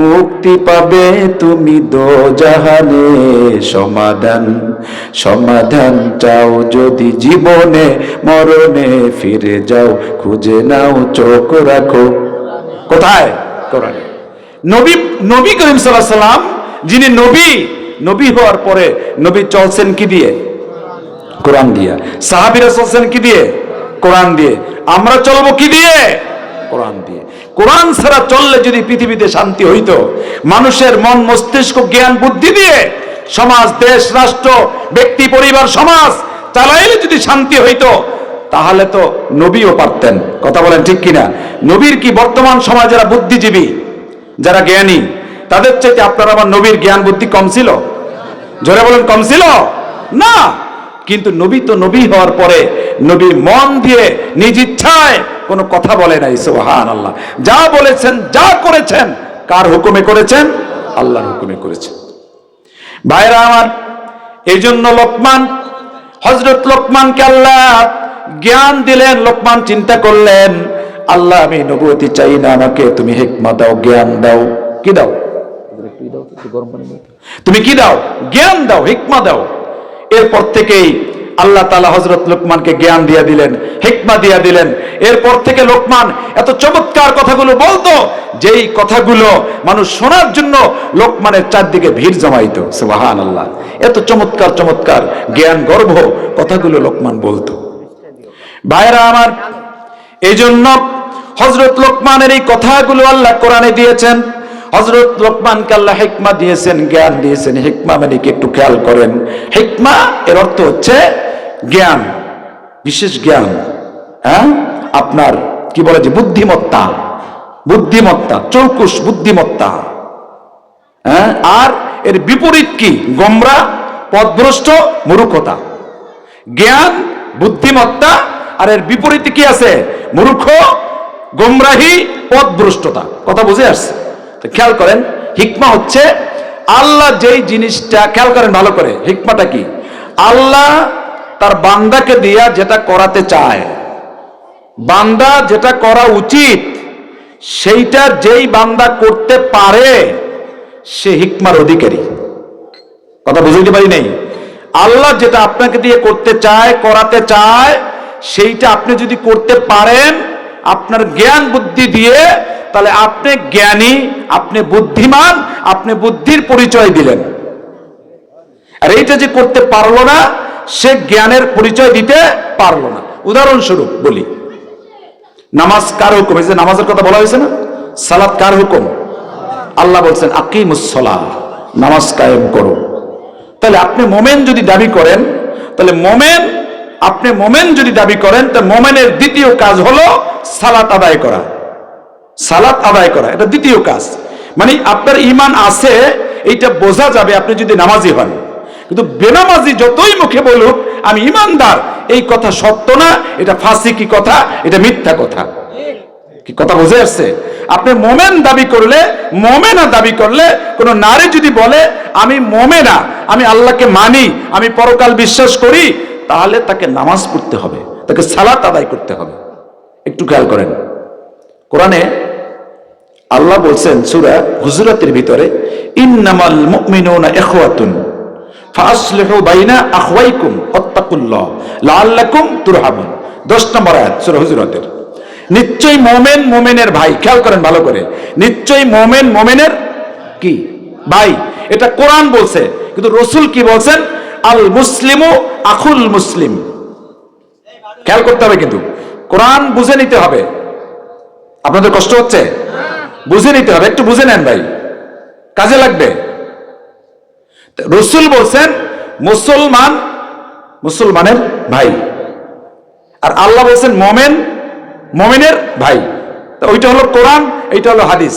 মুক্তি পাবে তুমি দোজাহানে। সমাধান, সমাধান চাও যদি জীবনে মরণে, ফিরে যাও খুঁজে নাও, চোখ রাখো কোথায়? কোরআনে। নবী, নবী করিম সাল্লাল্লাহু আলাইহি সাল্লাম, যিনি নবী, নবী হওয়ার পরে নবী চলছেন কি দিয়ে? কোরআন দিয়ে। সাহাবীরা চলছেন কি দিয়ে? কোরআন দিয়ে। আমরা চলবো কি দিয়ে? কোরআন দিয়ে। কোরআন ছাড়া চললে যদি পৃথিবীতে শান্তি হইতো, মানুষের মন মস্তিষ্ক জ্ঞান বুদ্ধি দিয়ে সমাজ, দেশ, রাষ্ট্র, ব্যক্তি, পরিবার, সমাজ চালাইলে যদি শান্তি হইতো, তাহলে তো নবীও পারতেন। কথা বলেন ঠিক কিনা? নবীর কি বর্তমান সমাজ যারা বুদ্ধিজীবী, যারা জ্ঞানী, তাদের চাইতে আপনার আমার নবীর জ্ঞান বুদ্ধি কম ছিল? জোরে বলেন, কম ছিল না। কিন্তু নবী তো নবী হওয়ার পরে নবী মন দিয়ে নিজ ইচ্ছায় কোনো কথা বলে নাই, সুবহানাল্লাহ। যা বলেছেন, যা করেছেন, কার হুকুমে করেছেন? আল্লাহর হুকুমে করেছেন। ভাইরা আমার, এই জন্য লোকমান, হযরত লোকমানকে আল্লাহ জ্ঞান দিলেন। লোকমান চিন্তা করলেন, আল্লাহ আমি নবুয়তি চাই না, আমাকে তুমি হিকমত দাও, জ্ঞান দাও। কি দাও? তুমি কি দাও? জ্ঞান দাও, হিকমত দাও। এরপর থেকেই আল্লাহ তাআলা হযরত লোকমানকে জ্ঞান দিয়ে দিলেন, হিকমা দিয়ে দিলেন। এরপর থেকে লোকমান এত চমৎকার কথাগুলো বলতো, যেই কথাগুলো মানুষ শোনার জন্য লোকমানের চারদিকে ভিড় জমাইতো। সুবহানাল্লাহ, এত চমৎকার চমৎকার জ্ঞান গর্ভ কথাগুলো লোকমান বলতো। ভাইরা আমার, এই জন্য হযরত লোকমানের এই কথাগুলো আল্লাহ কোরআনে দিয়েছেন। হযরত লোকমানকে আল্লাহ হিকমা দিয়েছেন, জ্ঞান দিয়েছেন। হিকমা মানে কি একটু খেয়াল করেন। হিকমা এর অর্থ হচ্ছে জ্ঞান, বিশেষ জ্ঞান। হ্যাঁ, আপনার কি বলে যে বুদ্ধিমত্তা, বুদ্ধিমত্তা, চৌকুশ বুদ্ধিমত্তা। হ্যাঁ, আর এর বিপরীত কি? গোমরা, পথভ্রষ্ট, মূর্খতা। জ্ঞান, বুদ্ধিমত্তা, আর এর বিপরীতে কি আছে? মূর্খ, গোমরাহি, পথভ্রষ্টতা। কথা বুঝে আসছে? খেয়াল করেন, হিকমা হচ্ছে আল্লাহ যেই জিনিসটা, খেয়াল করেন ভালো করে, হিকমাটা কি? আল্লাহ তার বান্দাকে দিয়া যেটা করাতে চায়, বান্দা যেটা করা উচিত, সেইটা যেই বান্দা করতে পারে সে হিকমার অধিকারী। কথা বুঝতে পারি নাই? আল্লাহ যেটা আপনাকে দিয়ে করতে চায়, করাতে চায়, সেইটা আপনি যদি করতে পারেন আপনার জ্ঞান বুদ্ধি দিয়ে, তাহলে আপনি জ্ঞানী, আপনি বুদ্ধিমান, আপনি বুদ্ধির পরিচয় দিলেন। আর এইটা যে করতে পারলো না, সে জ্ঞানের পরিচয় দিতে পারলো না। উদাহরণস্বরূপ বলি, নামাজ কার হুকুম? এই যে নামাজের কথা বলা হয়েছে না, সালাত কার হুকুম? আল্লাহ বলছেন আকিমুস সালাহ, নামাজ কায়েম করো। তাহলে আপনি মোমেন যদি দাবি করেন, তাহলে মোমেন, আপনি মোমেন যদি দাবি করেন, তো মোমেনের দ্বিতীয় কাজ হলো সালাত আদায় করা। সালাত আদায় করা এটা দ্বিতীয় কাজ। মানে আপনার ঈমান আছে এইটা বোঝা যাবে আপনি যদি নামাজি হন। কিন্তু বেনামাজি যতই মুখে বলুক আমি ঈমানদার, এই কথা সত্য না, এটা ফাসিকি কথা, এটা মিথ্যা কথা। কি কথা বুঝে আসছে? আপনি মোমেন দাবি করলে, মোমেনা দাবি করলে, কোন নারী যদি বলে আমি মোমেনা, আমি আল্লাহকে মানি, আমি পরকাল বিশ্বাস করি, তাহলে তাকে নামাজ পড়তে হবে, তাকে সালাত আদায় করতে হবে। একটু খেয়াল করেন, কোরআনে আল্লাহ বলছেন সূরা হুজুরাতের ভিতরে, ইন্নামাল মুমিনুনা ইখওয়াতুন ফাসলিহু বাইনা আখওয়াইকুম ওয়াত্তাকুল্লাহ লাআল্লাকুম তুরহামুন। 10 নম্বর আয়াত সূরা হুজুরাতের। নিশ্চয়ই মুমিন মুমিনের ভাই। খেয়াল করেন ভালো করে, নিশ্চয়ই মুমিন মুমিনের কি ভাই। এটা কোরআন বলছে, কিন্তু রাসূল কি বলছেন? আল মুসলিমু আখুল মুসলিম। খেয়াল করতে হবে, কিন্তু কোরআন বুঝে নিতে হবে। আপনাদের কষ্ট হচ্ছে? বুঝে নিতে হবে, একটু বুঝে নেন ভাই, কাজে লাগবে। রাসূল বলছেন মুসলমান মুসলমানের ভাই, আর আল্লাহ বলছেন মুমিন মুমিনের ভাই। তো ওইটা হলো কোরআন, এইটা হলো হাদিস।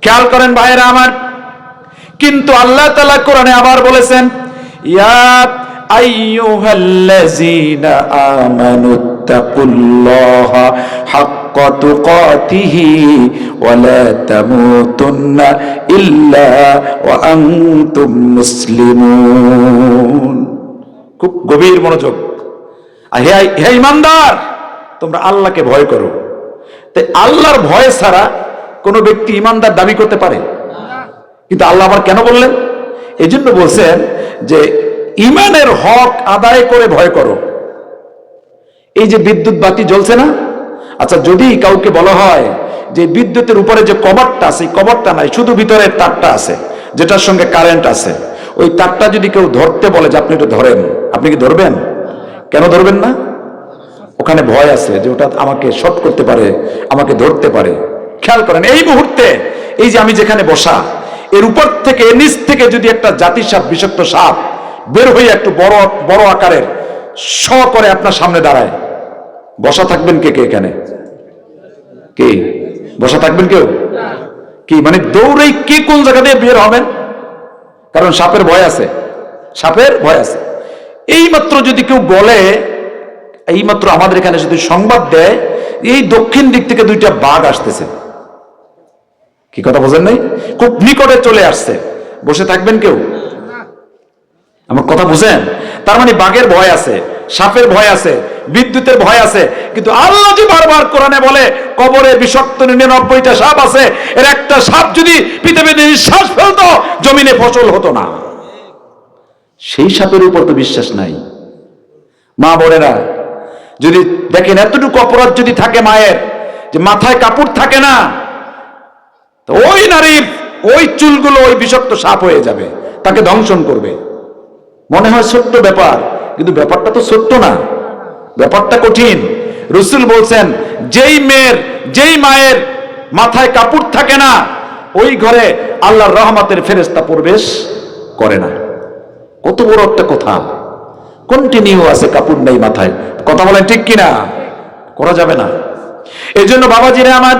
খেয়াল করেন ভাইরা আমার, কিন্তু আল্লাহ তাআলা কোরআনে আবার বলেছেন, ইয়া আইয়ুহাল্লাযীনা আমানুত্তাকুল্লাহা হাক্কা তুকাতিহি ওয়া লা তামুতুন্না ইল্লা ওয়া আনতুম মুসলিমুন। খুব গভীর মনোযোগ। হে ঈমানদার, তোমরা আল্লাহকে ভয় করো। তাই আল্লাহর ভয় ছাড়া কোনো ব্যক্তি ঈমানদার দাবি করতে পারে? কিন্তু আল্লাহ আবার কেন বললেন? এই জন্য বলছেন যে ঈমানের হক আদায় করে ভয় করো। এই যে বিদ্যুৎ বাতি জ্বলছে না, আচ্ছা যদি কাউকে বলা হয় যে বিদ্যুতের উপরে যে কভারটা আছে, কভারটা নাই, শুধু ভিতরের তারটা আছে যেটার সঙ্গে কারেন্ট আছে, ওই তারটা যদি কেউ ধরতে বলে যে আপনি এটা ধরেন, আপনি কি ধরবেন? কেন ধরবেন না? ওখানে ভয় আছে যে ওটা আমাকে শর্ট করতে পারে, আমাকে ধরতে পারে। খেয়াল করেন, এই মুহূর্তে এই যে আমি যেখানে বসা, এর উপর থেকে, নিচ থেকে যদি একটা জাতি সাপ, বিষাক্ত সাপ বের হয়ে একটু বড় বড় আকারের শ করে আপনার সামনে দাঁড়ায়, বসা থাকবেন কে কে? এখানে কি বসা থাকবেন কেউ? কি মানে দৌড়েই কে কোন জায়গা দিয়ে বের হবেন? কারণ সাপের ভয় আছে, সাপের ভয় আছে। এইমাত্র যদি কেউ বলে, এইমাত্র আমাদের এখানে যদি সংবাদ দেয় এই দক্ষিণ দিক থেকে 2টা বাঘ আসতেছে, কি কথা বোঝেন নাই? খুব নিকটে চলে আসছে, বসে থাকবেন কেউ? আমার কথা বুঝেন? তার মানে বাঘের ভয় আছে, সাপের ভয় আছে, বিদ্যুতের ভয় আছে। কিন্তু আল্লাহ যে বারবার কোরআনে বলে কবরে বিষাক্ত 99টা সাপ আছে, এর একটা সাপ যদি পৃথিবীতে নিঃশ্বাস ফেলতো জমিনে ফসল হতো না। সেই সাপের উপর তো বিশ্বাস নাই। মা বোনেরা, যদি দেখেন এতটুকু অপরাধ যদি থাকে মায়ের, যে মাথায় কাপড় থাকে না, তো ওই নারীর ওই চুলগুলো ওই বিষাক্ত সাপ হয়ে যাবে, তাকে দংশন করবে। মনে হয় ছোট্ট ব্যাপার, কিন্তু ব্যাপারটা তো ছোট্ট না, ব্যাপারটা কঠিন। রাসূল বলছেন, যেই মায়ের মাথায় কাপড় থাকে না, ওই ঘরে আল্লাহর রহমতের ফেরেশতা প্রবেশ করে না। কত বড় একটা কথা, কন্টিনিউ আছে, কাপড় নেই মাথায়। কথা বলেন ঠিক কিনা? করা যাবে না। এই জন্য বাবাজিরা আমার,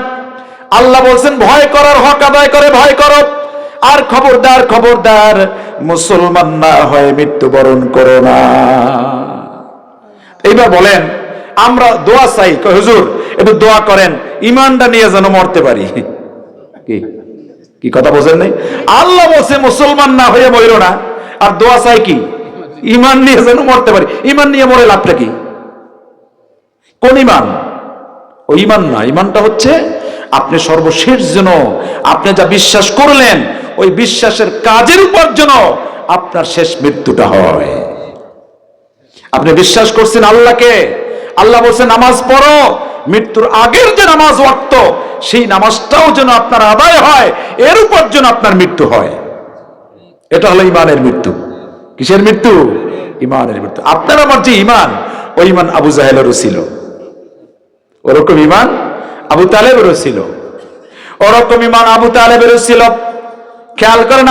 আল্লাহ বলছেন ভয় করার হক আদায় করে ভয় করো, আর খবরদার খবরদার মুসলমান না হয়ে মৃত্যুবরণ করো না। এইবার বলেন, আমরা দোয়া চাই, কই হুজুর একটু দোয়া করেন ঈমানটা নিয়ে যেন মরতে পারি। কি কথা বোঝেন নাই? আল্লাহ বলছে মুসলমান না হয়ে মরো না, আর দোয়া চাই কি? ঈমান নিয়ে যেন মরতে পারি। ঈমান নিয়ে মরে লাভটা কি? কোন ঈমান? ওই ঈমান না, ঈমানটা হচ্ছে আপনি সর্বশেষ যেন আপনি যা বিশ্বাস করলেন ওই বিশ্বাসের কাজের উপর যেন আপনার শেষ মৃত্যুটা হয়। আপনি বিশ্বাস করছেন আল্লাহকে, আল্লাহ বলছে নামাজ পড়ো, মৃত্যুর আগের যে নামাজ ওয়াক্ত, সেই নামাজটাও যেন আপনার আদায় হয়, এর উপর যেন আপনার মৃত্যু হয়। এটা হলো ঈমানের মৃত্যু। কিসের মৃত্যু? ঈমানের মৃত্যু। আপনার আমার যে ঈমান, ওই ঈমান আবু জাহেলেরও ছিল, ওরকম ঈমান আবু তালেবেরও ছিল, ওরকম ঈমান আবু তালেবেরও ছিল। খেয়াল করেন,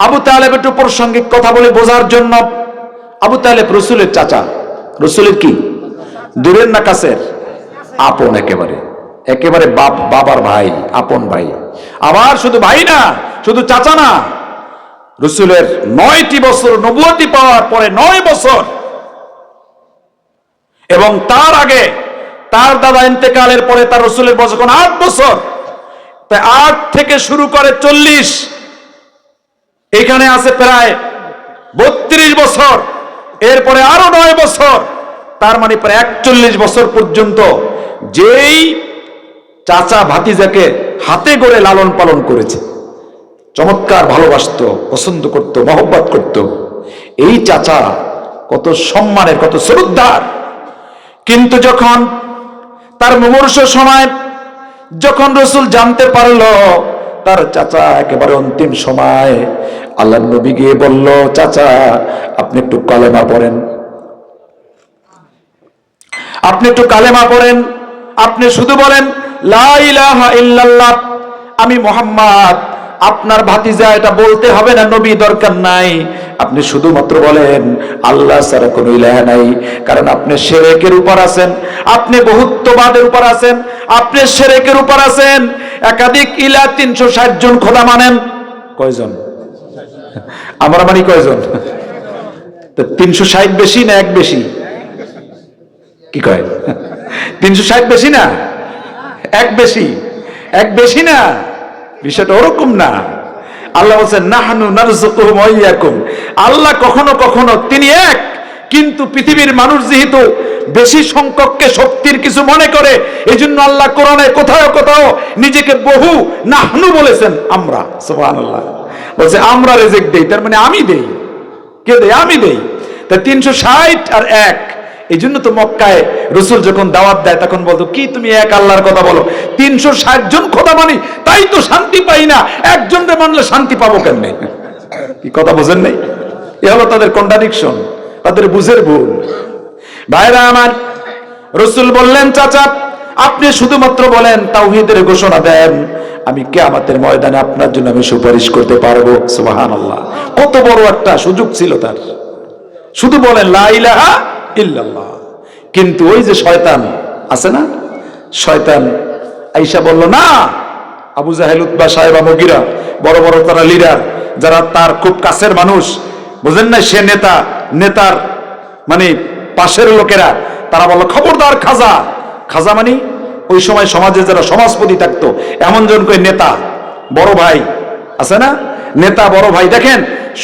আবু তালেব একটু প্রাসঙ্গিক কথা বলে বোঝার জন্য। আবু তালেব রাসূলের চাচা। রাসূলের কি? দূরের না কাছের? আপন, একেবারে বাবার ভাই, আপন ভাই। আবার শুধু ভাই না, শুধু চাচা না, রাসূলের 9টি বছর নবুয়তি পাওয়ার পরে 9 বছর, এবং তার আগে তার দাদা ইন্তেকালের পরে তার রাসূলের বয়স এখন 8 বছর। তাই 8 থেকে শুরু করে 40, এখানে আছে প্রায় 32 বছর, এরপরে আরো 9 বছর, তার মানে প্রায় 41 বছর পর্যন্ত যেই চাচা ভাতিজাকে হাতে গড়ে লালন পালন করেছে, চমৎকার ভালোবাসতো, পছন্দ করত, মহব্বত করত, এই চাচা কত সম্মানের, কত শ্রদ্ধার। কিন্তু যখন তার মুমূর্ষ সময়, যখন রাসূল জানতে পারলো তার চাচা একেবারে অন্তিম সময়, আল্লাহর নবী গিয়ে বলল, চাচা আপনি একটু কালেমা পড়েন, আপনি একটু কালেমা পড়েন, আপনি শুধু বলেন লা ইলাহা ইল্লাল্লাহ, আমি মুহাম্মদ আপনার ভাতিজা, এটা বলতে হবে না, নবী দরকার নাই, আপনি শুধুমাত্র বলেন আল্লাহ ছাড়া কোনো ইলাহ নাই। কারণ আপনি শিরকের উপর আছেন, আপনি বহুত্ববাদের উপর আছেন, আপনি শিরকের উপর আছেন, একাধিক ইলাহ, 360 জন খোদা মানেন। কয়জন? আমরা মানি কয়জন? তো 360 বেশি না এক বেশি? কি কয়? 360 বেশি না এক বেশি? এক বেশি না, বিষয়টা ওরকম না। আল্লাহ বলছেন নাহনু নারযুকুহুম ওয়া ইয়াকুম, আল্লাহ কখনো কখনো তিনি এক, কিন্তু পৃথিবীর মানুষ যেহেতু বেশি সংখ্যককে শক্তির কিছু মনে করে, এই জন্য আল্লাহ কোরআনে কোথাও কোথাও নিজেকে বহু নাহনু বলেছেন, আমরা। সুবহানাল্লাহ, বলছে আমরা রিজিক দেই, তার মানে আমি দেই। কে দেয়? আমি দেই। তা 360 আর এক, এই জন্য তো মক্কায় রাসূল যখন দাওয়াত দেয় তখন বলতো, কি তুমি এক আল্লাহর কথা বলো, 360 জন খোদা মানি, তাই তো শান্তি পাই না, একজনকে মানলে শান্তি পাবো কেমনে? কি কথা বোঝেন নাই? এ হলো তাদের কন্ট্রাডিকশন, তাদের বুঝের ভুল। ভাইরা আমার, রাসূল বললেন, চাচা আপনি শুধুমাত্র বলেন, তাওহীদের ঘোষণা দেন, আমি কিয়ামতের ময়দানে আপনার জন্য আমি সুপারিশ করতে পারবো। সুবহানাল্লাহ, কত বড় একটা সুযোগ ছিল তার। শুধু বলেন লা ইলাহা ইল্লাল্লাহ। কিন্তু ওই যে শয়তান আছে না, শয়তান আইসা বলল না, আবু জাহেল, উতবা, সাইবা, মুগীরা, বড় বড় তারা লিডার, যারা তার খুব কাছের মানুষ, বুঝেন না, সে নেতার মানে পাশের লোকেরা, তারা বলল খবরদার খাজা। খাজা মানে ওই সময় সমাজে যারা সমাজপতি থাকতো, এমন জন কই নেতা, বড় ভাই আছে না, নেতা বড় ভাই। দেখেন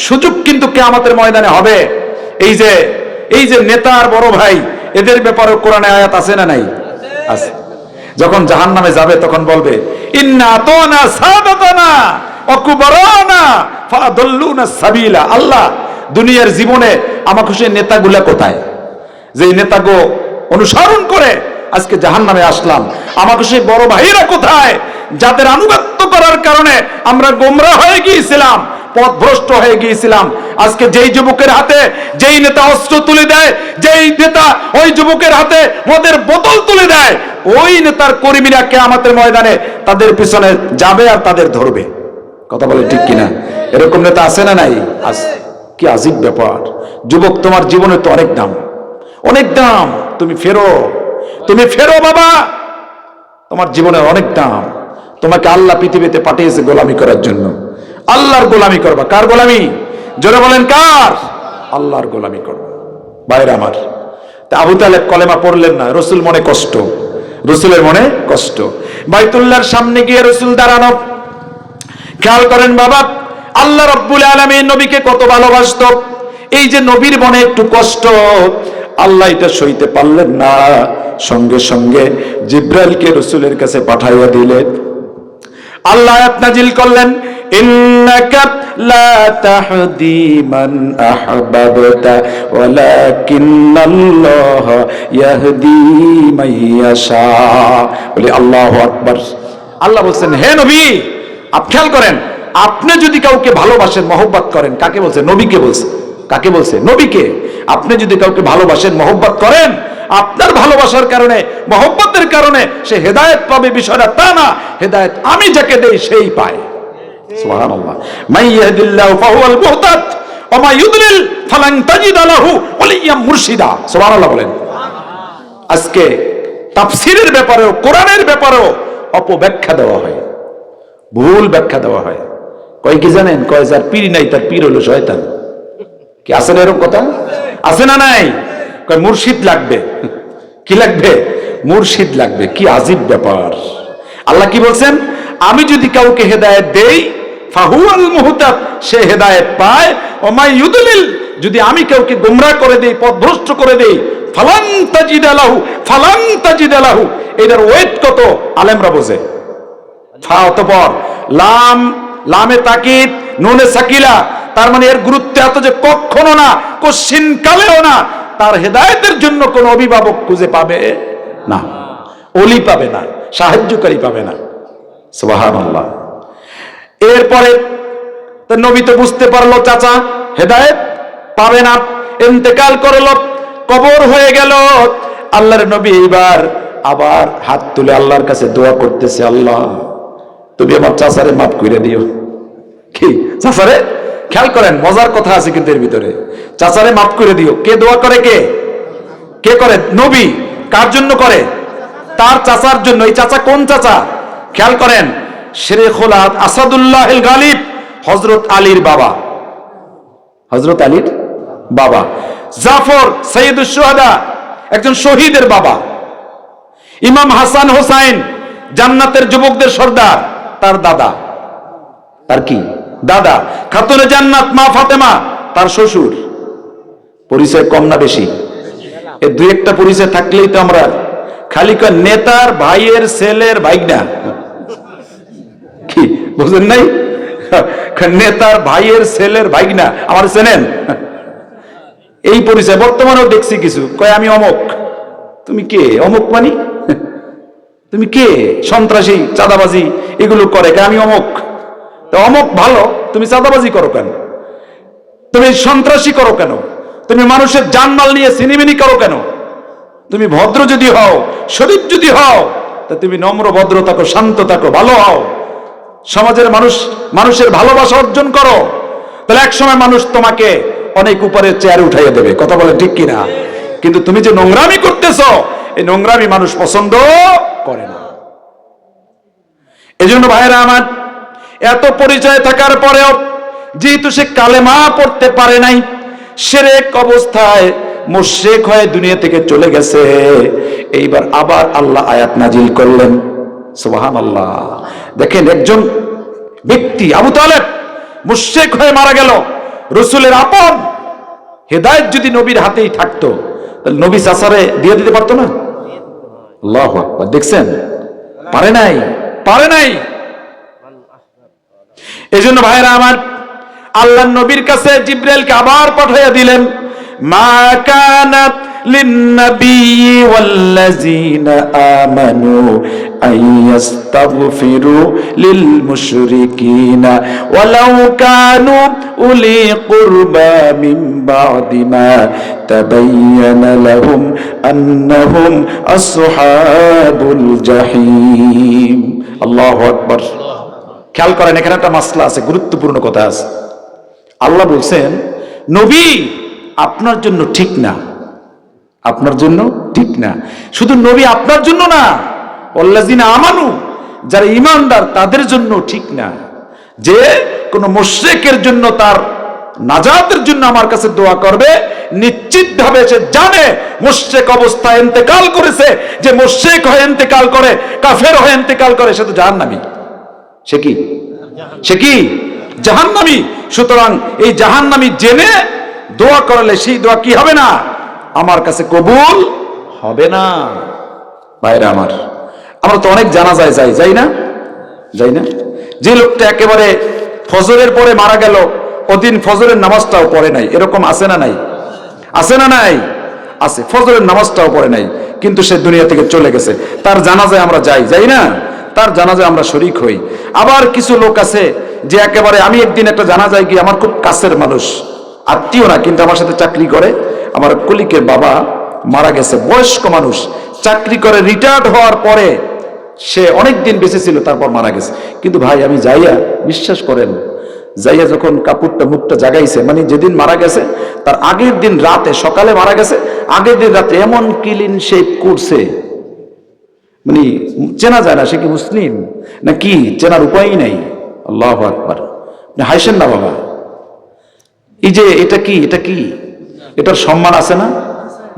সুযোগ কিন্তু কিয়ামতের ময়দানে হবে। এই যে নেতা আর বড় ভাই, এদের ব্যাপারে কোরআনে আয়াত আছে না নাই? আছে। যখন জাহান্নামে যাবে তখন বলবে, ইন্না আতানা সাদাতানা ওয়া কুবরানা ফাদাল্লুনা সাবিলা। আল্লাহ দুনিয়ার জীবনে আমাকে সেই নেতাগুলা কোথায়? যেই নেতাগো অনুসরণ করে আজকে জাহান্নামে আসলাম, আমাকে সেই বড় ভাইরা কোথায় যাদের আনুগত্য করার কারণে আমরা গোমরা হয়ে গিয়েছিলাম, পথভ্রষ্ট হয়ে গিয়েছিলাম। আজকে যেই যুবকের হাতে যেই নেতা অস্ত্র তুলে দেয়, যেই নেতা ওই যুবকের হাতে মদের বোতল তুলে দেয়, ওই নেতার কর্মীরা কিয়ামতের ময়দানে তাদের পিছনে যাবে আর তাদের ধরবে। কথা বলে ঠিক কিনা? এরকম নেতা আছে না নাই? কি আজীব ব্যাপার। যুবক, তোমার জীবনে তো অনেক দাম, অনেক দাম। তুমি ফেরো বাবা, তোমার জীবনের অনেক দাম। তোমাকে আল্লাহ পৃথিবীতে পাঠিয়েছে গোলামি করার জন্য। আল্লাহর গোলামি করবা। কার গোলামি? জোরে বলেন কার? আল্লাহর গোলামি করবা। ভাইরা আমার, তা আবু তালেব কলেমা পড়লেন না, রসুল মনে কষ্ট, রসুলের মনে কষ্ট। বাইতুল্লাহর সামনে গিয়ে রসুল দাঁড়ানো। খেয়াল করেন বাবা, আল্লাহ রাব্বুল আলামিন নবীকে কত ভালোবাসতো। এই যে নবীর মনে একটু কষ্ট, আল্লাহ এটা সইতে পারলেন না, সঙ্গে সঙ্গে জিব্রাইলকে রসুলের কাছে পাঠাইয়া দিলেন। আল্লাহ আয়াত নাজিল করলেন, ইন্নাকা লা তাহদি মান আহবাবতা ওয়ালাকিন্নাল্লাহ ইয়াহদি মান ইয়াশা। বলি আল্লাহু আকবার। আল্লাহ বলছেন, হে নবী, আপনি খেয়াল করেন, আপনি যদি কাউকে ভালোবাসেন, মহব্বত করেন, কাকে বলছে? নবীকে বলছে। কাকে বলছে? নবীকে। আপনি যদি কাউকে ভালোবাসেন, মহব্বত করেন, আপনার ভালোবাসার কারণে, মহব্বতের কারণে সে হেদায়েত পাবে, বিষয়টা তা না। হেদায়েত আমি যাকে দেই সেই পায়। সুবহানাল্লাহ। মান ইয়াহদিল্লাহু ফাহুয়াল মুহতাদ ওয়া মা ইউদ্লিল ফালান তাজিদ লাহু ওয়ালিয়্যাম মুরশিদা। সুবহানাল্লাহ বলেন। আজকে তাফসীরের ব্যাপারেও, কোরআনের ব্যাপারেও অপব্যাখ্যা দেওয়া হয়, ভুল ব্যাখ্যা দেওয়া হয়। কয় কি জানেন? কয় যার পীর নাই তার পীর হলো শয়তান। কি আছে না এরকম কথা? আছে না নাই? কয় মুর্শিদ লাগবে। কি লাগবে? মুর্শিদ লাগবে। কি আজীব ব্যাপার। আল্লাহ কি বলছেন? আমি যদি কাউকে হেদায়েত দেই, ফাহুয়াল মুহতাদ, সে হেদায়েত পায়। ওয়া মা ইউদলিল, যদি আমি কাউকে গোমরাহ করে দেই, পথভ্রষ্ট করে দেই, ফালান তাজিদা লাহু, ফালান তাজিদা লাহু, এটার ওয়েট কত আলেমরা বোঝে। ফা অতঃপর লাম, লামে তাকিদ, নুনে সাকিলা, তার মানে এর গুরুত্ব এত যে কখনো না, কশ্চিন কালেও না তার হেদায়েতের জন্য কোন অভিভাবক খুঁজে পাবে না, ওলি পাবে না, সাহায্যকারী পাবে না। সুবহানাল্লাহ। এরপরে তো নবী তো বুঝতে পারলো চাচা হেদায়েত পাবে না, ইন্তেকাল করলো, কবর হয়ে গেল। আল্লাহর নবী এইবার আবার হাত তুলে আল্লাহর কাছে দোয়া করতেছে, আল্লাহ তুমি আমার চাচারে মাফ করে দিও। কি চাচারে? খেয়াল করেন, মজার কথা আছে কিন্তু এর ভিতরে। চাচারে মাফ করে দিও। কে দোয়া করে? কে কে করে? নবী। কার জন্য করে? তার চাচার জন্য। এই চাচা কোন চাচা? খেয়াল করেন, শেরেখুল আসাদুল্লাহিল গালিব, হযরত আলীর বাবা। হযরত আলীর বাবা। জাফর সাইয়্যিদুশ শুহাদা, একজন শহীদের বাবা। ইমাম হাসান হোসাইন, জান্নাতের যুবকদের সর্দার, তার দাদা। তার কি দাদা? খাতুনে জান্নাত মা ফাতেমা, তার শ্বশুর। পরিচয় কম না বেশি? এই দুই একটা পরিচয় থাকলেই তো আমরা খালি নেতার ভাইয়ের ছেলের ভাইগনা। কি বুঝেন নাই? নেতার ভাইয়ের ছেলের ভাইগনা আমার চেনেন? এই পরিচয় বর্তমানেও দেখছি কিছু। কয় আমি অমুক। তুমি কে? অমুক মানি? তুমি কে? সন্ত্রাসী, চাঁদাবাজি এগুলো করে। আমি অমুক। তো অমুক ভালো, তুমি চাঁদাবাজি করো কেন? তুমি সন্ত্রাসী করো কেন? তুমি মানুষের জানমাল নিয়ে সিনেমিনি করো কেন? তুমি ভদ্র যদি হও, শরীফ যদি হও, তা তুমি নম্র ভদ্র থাকো, শান্ত থাকো, ভালো হও, সমাজের মানুষের ভালোবাসা অর্জন করো, তাহলে একসময় মানুষ তোমাকে অনেক উপরে চেয়ারে উঠাইয়া দেবে। কথা বলে ঠিক কিনা? কিন্তু তুমি যে নোংরামি করতেছো, এই নোংরামি মানুষ পছন্দ করে না। এজন্য ভাইরা আমার, এত পরিচয় থাকার পরেও যেহেতু সে কালেমা পড়তে পারে নাই, শিরক অবস্থায় মুশরিক হয়ে দুনিয়া থেকে চলে গেছে, এইবার আবার আল্লাহ আয়াত নাজিল করলেন। সুবহানাল্লাহ। দেখেন, একজন ব্যক্তি আবু তালেব মুশরিক হয়ে মারা গেল, রাসূলের আপন। হেদায়েত যদি নবীর হাতেই থাকতো, তাহলে নবী চাচারে দিয়ে দিতে পারতো না? আল্লাহু আকবার। দেখছেন? পারে নাই, পারে নাই। এজন্য ভাইরা আমার, আল্লাহর নবীর কাছে জিবরাইলকে আবার পাঠাইয়া দিলেন। মা কানাত লিন-নাবিয়্যি ওয়াল্লাযীনা আমানু আইয়াস্তাগফিরু লিল মুশরিকিনা ওয়ালাউ কানু উলি কুরবা মিন বা'দি মা তাবায়্যানা লাহুম আন্নাহুম আসহাবুল জাহিম। আল্লাহু আকবার। খেয়াল করেন, এখানে একটা মাসলা আছে, গুরুত্বপূর্ণ কথা আছে। আল্লাহ বলছেন নবী আপনার জন্য ঠিক না, আপনার জন্য ঠিক না। শুধু নবী আপনার জন্য না, ওয়াল্লাযিনা আমানু, যারা ঈমানদার তাদের জন্য ঠিক না। যে কোন মুশরিকের জন্য, তার নাজাতের জন্য আমার কাছে দোয়া করবে, নিশ্চিতভাবে সে জানে মুশরিক অবস্থায় ইন্তেকাল করেছে। যে মুশরিক হয়ে ইন্তেকাল করে, কাফের হয়ে ইন্তেকাল করে, সে তো জাহান্নামী। সে কি? সে কি? জাহান্নামী। সুতরাং এই জাহান্নামী জেনে দোয়া করলে সেই দোয়া কি হবে না? আমার কাছে কবুল হবে না। ভাইরা আমার, আমরা তো অনেক জানাজায় যাই না? যাই না? যে লোকটা একেবারে ফজরের পরে মারা গেল, ওদিন ফজরের নামাজটাও পড়ে নাই, এরকম আছে না নাই? আছে না নাই? আছে। ফজরের নামাজটাও পড়ে নাই, কিন্তু সে দুনিয়া থেকে চলে গেছে। তার জানাজায় আমরা যাই না? তার জানাজায় আমরা শরীক হই। আবার কিছু লোক আছে যে একেবারে, আমি একদিন একটা জানাজায় গিয়ে, আমার খুব কাছের মানুষ, আত্মীয় না কিন্তু আমার সাথে চাকরি করে, আমার কলিকের বাবা মারা গেছে। বয়স্ক মানুষ, চাকরি করে রিটায়ার্ড হওয়ার পরে সে অনেক দিন বেঁচে ছিল, তারপর মারা গেছে। কিন্তু ভাই আমি যাইয়া, বিশ্বাস করেন, যাইয়া যখন কাপড়টা মুখটা জাগাইছে, মানে যেদিন মারা গেছে তার আগের দিন রাতে, সকালে মারা গেছে, আগের দিন রাতে এমন ক্লিন শেভ করছে, মানে চেনা যায় না সে কি মুসলিম না কি, চেনার উপায়ই নাই। আল্লাহু আকবার। হাসেন না বাবা, এই যে এটা কি, এটা কি, এটার সম্মান আছে না?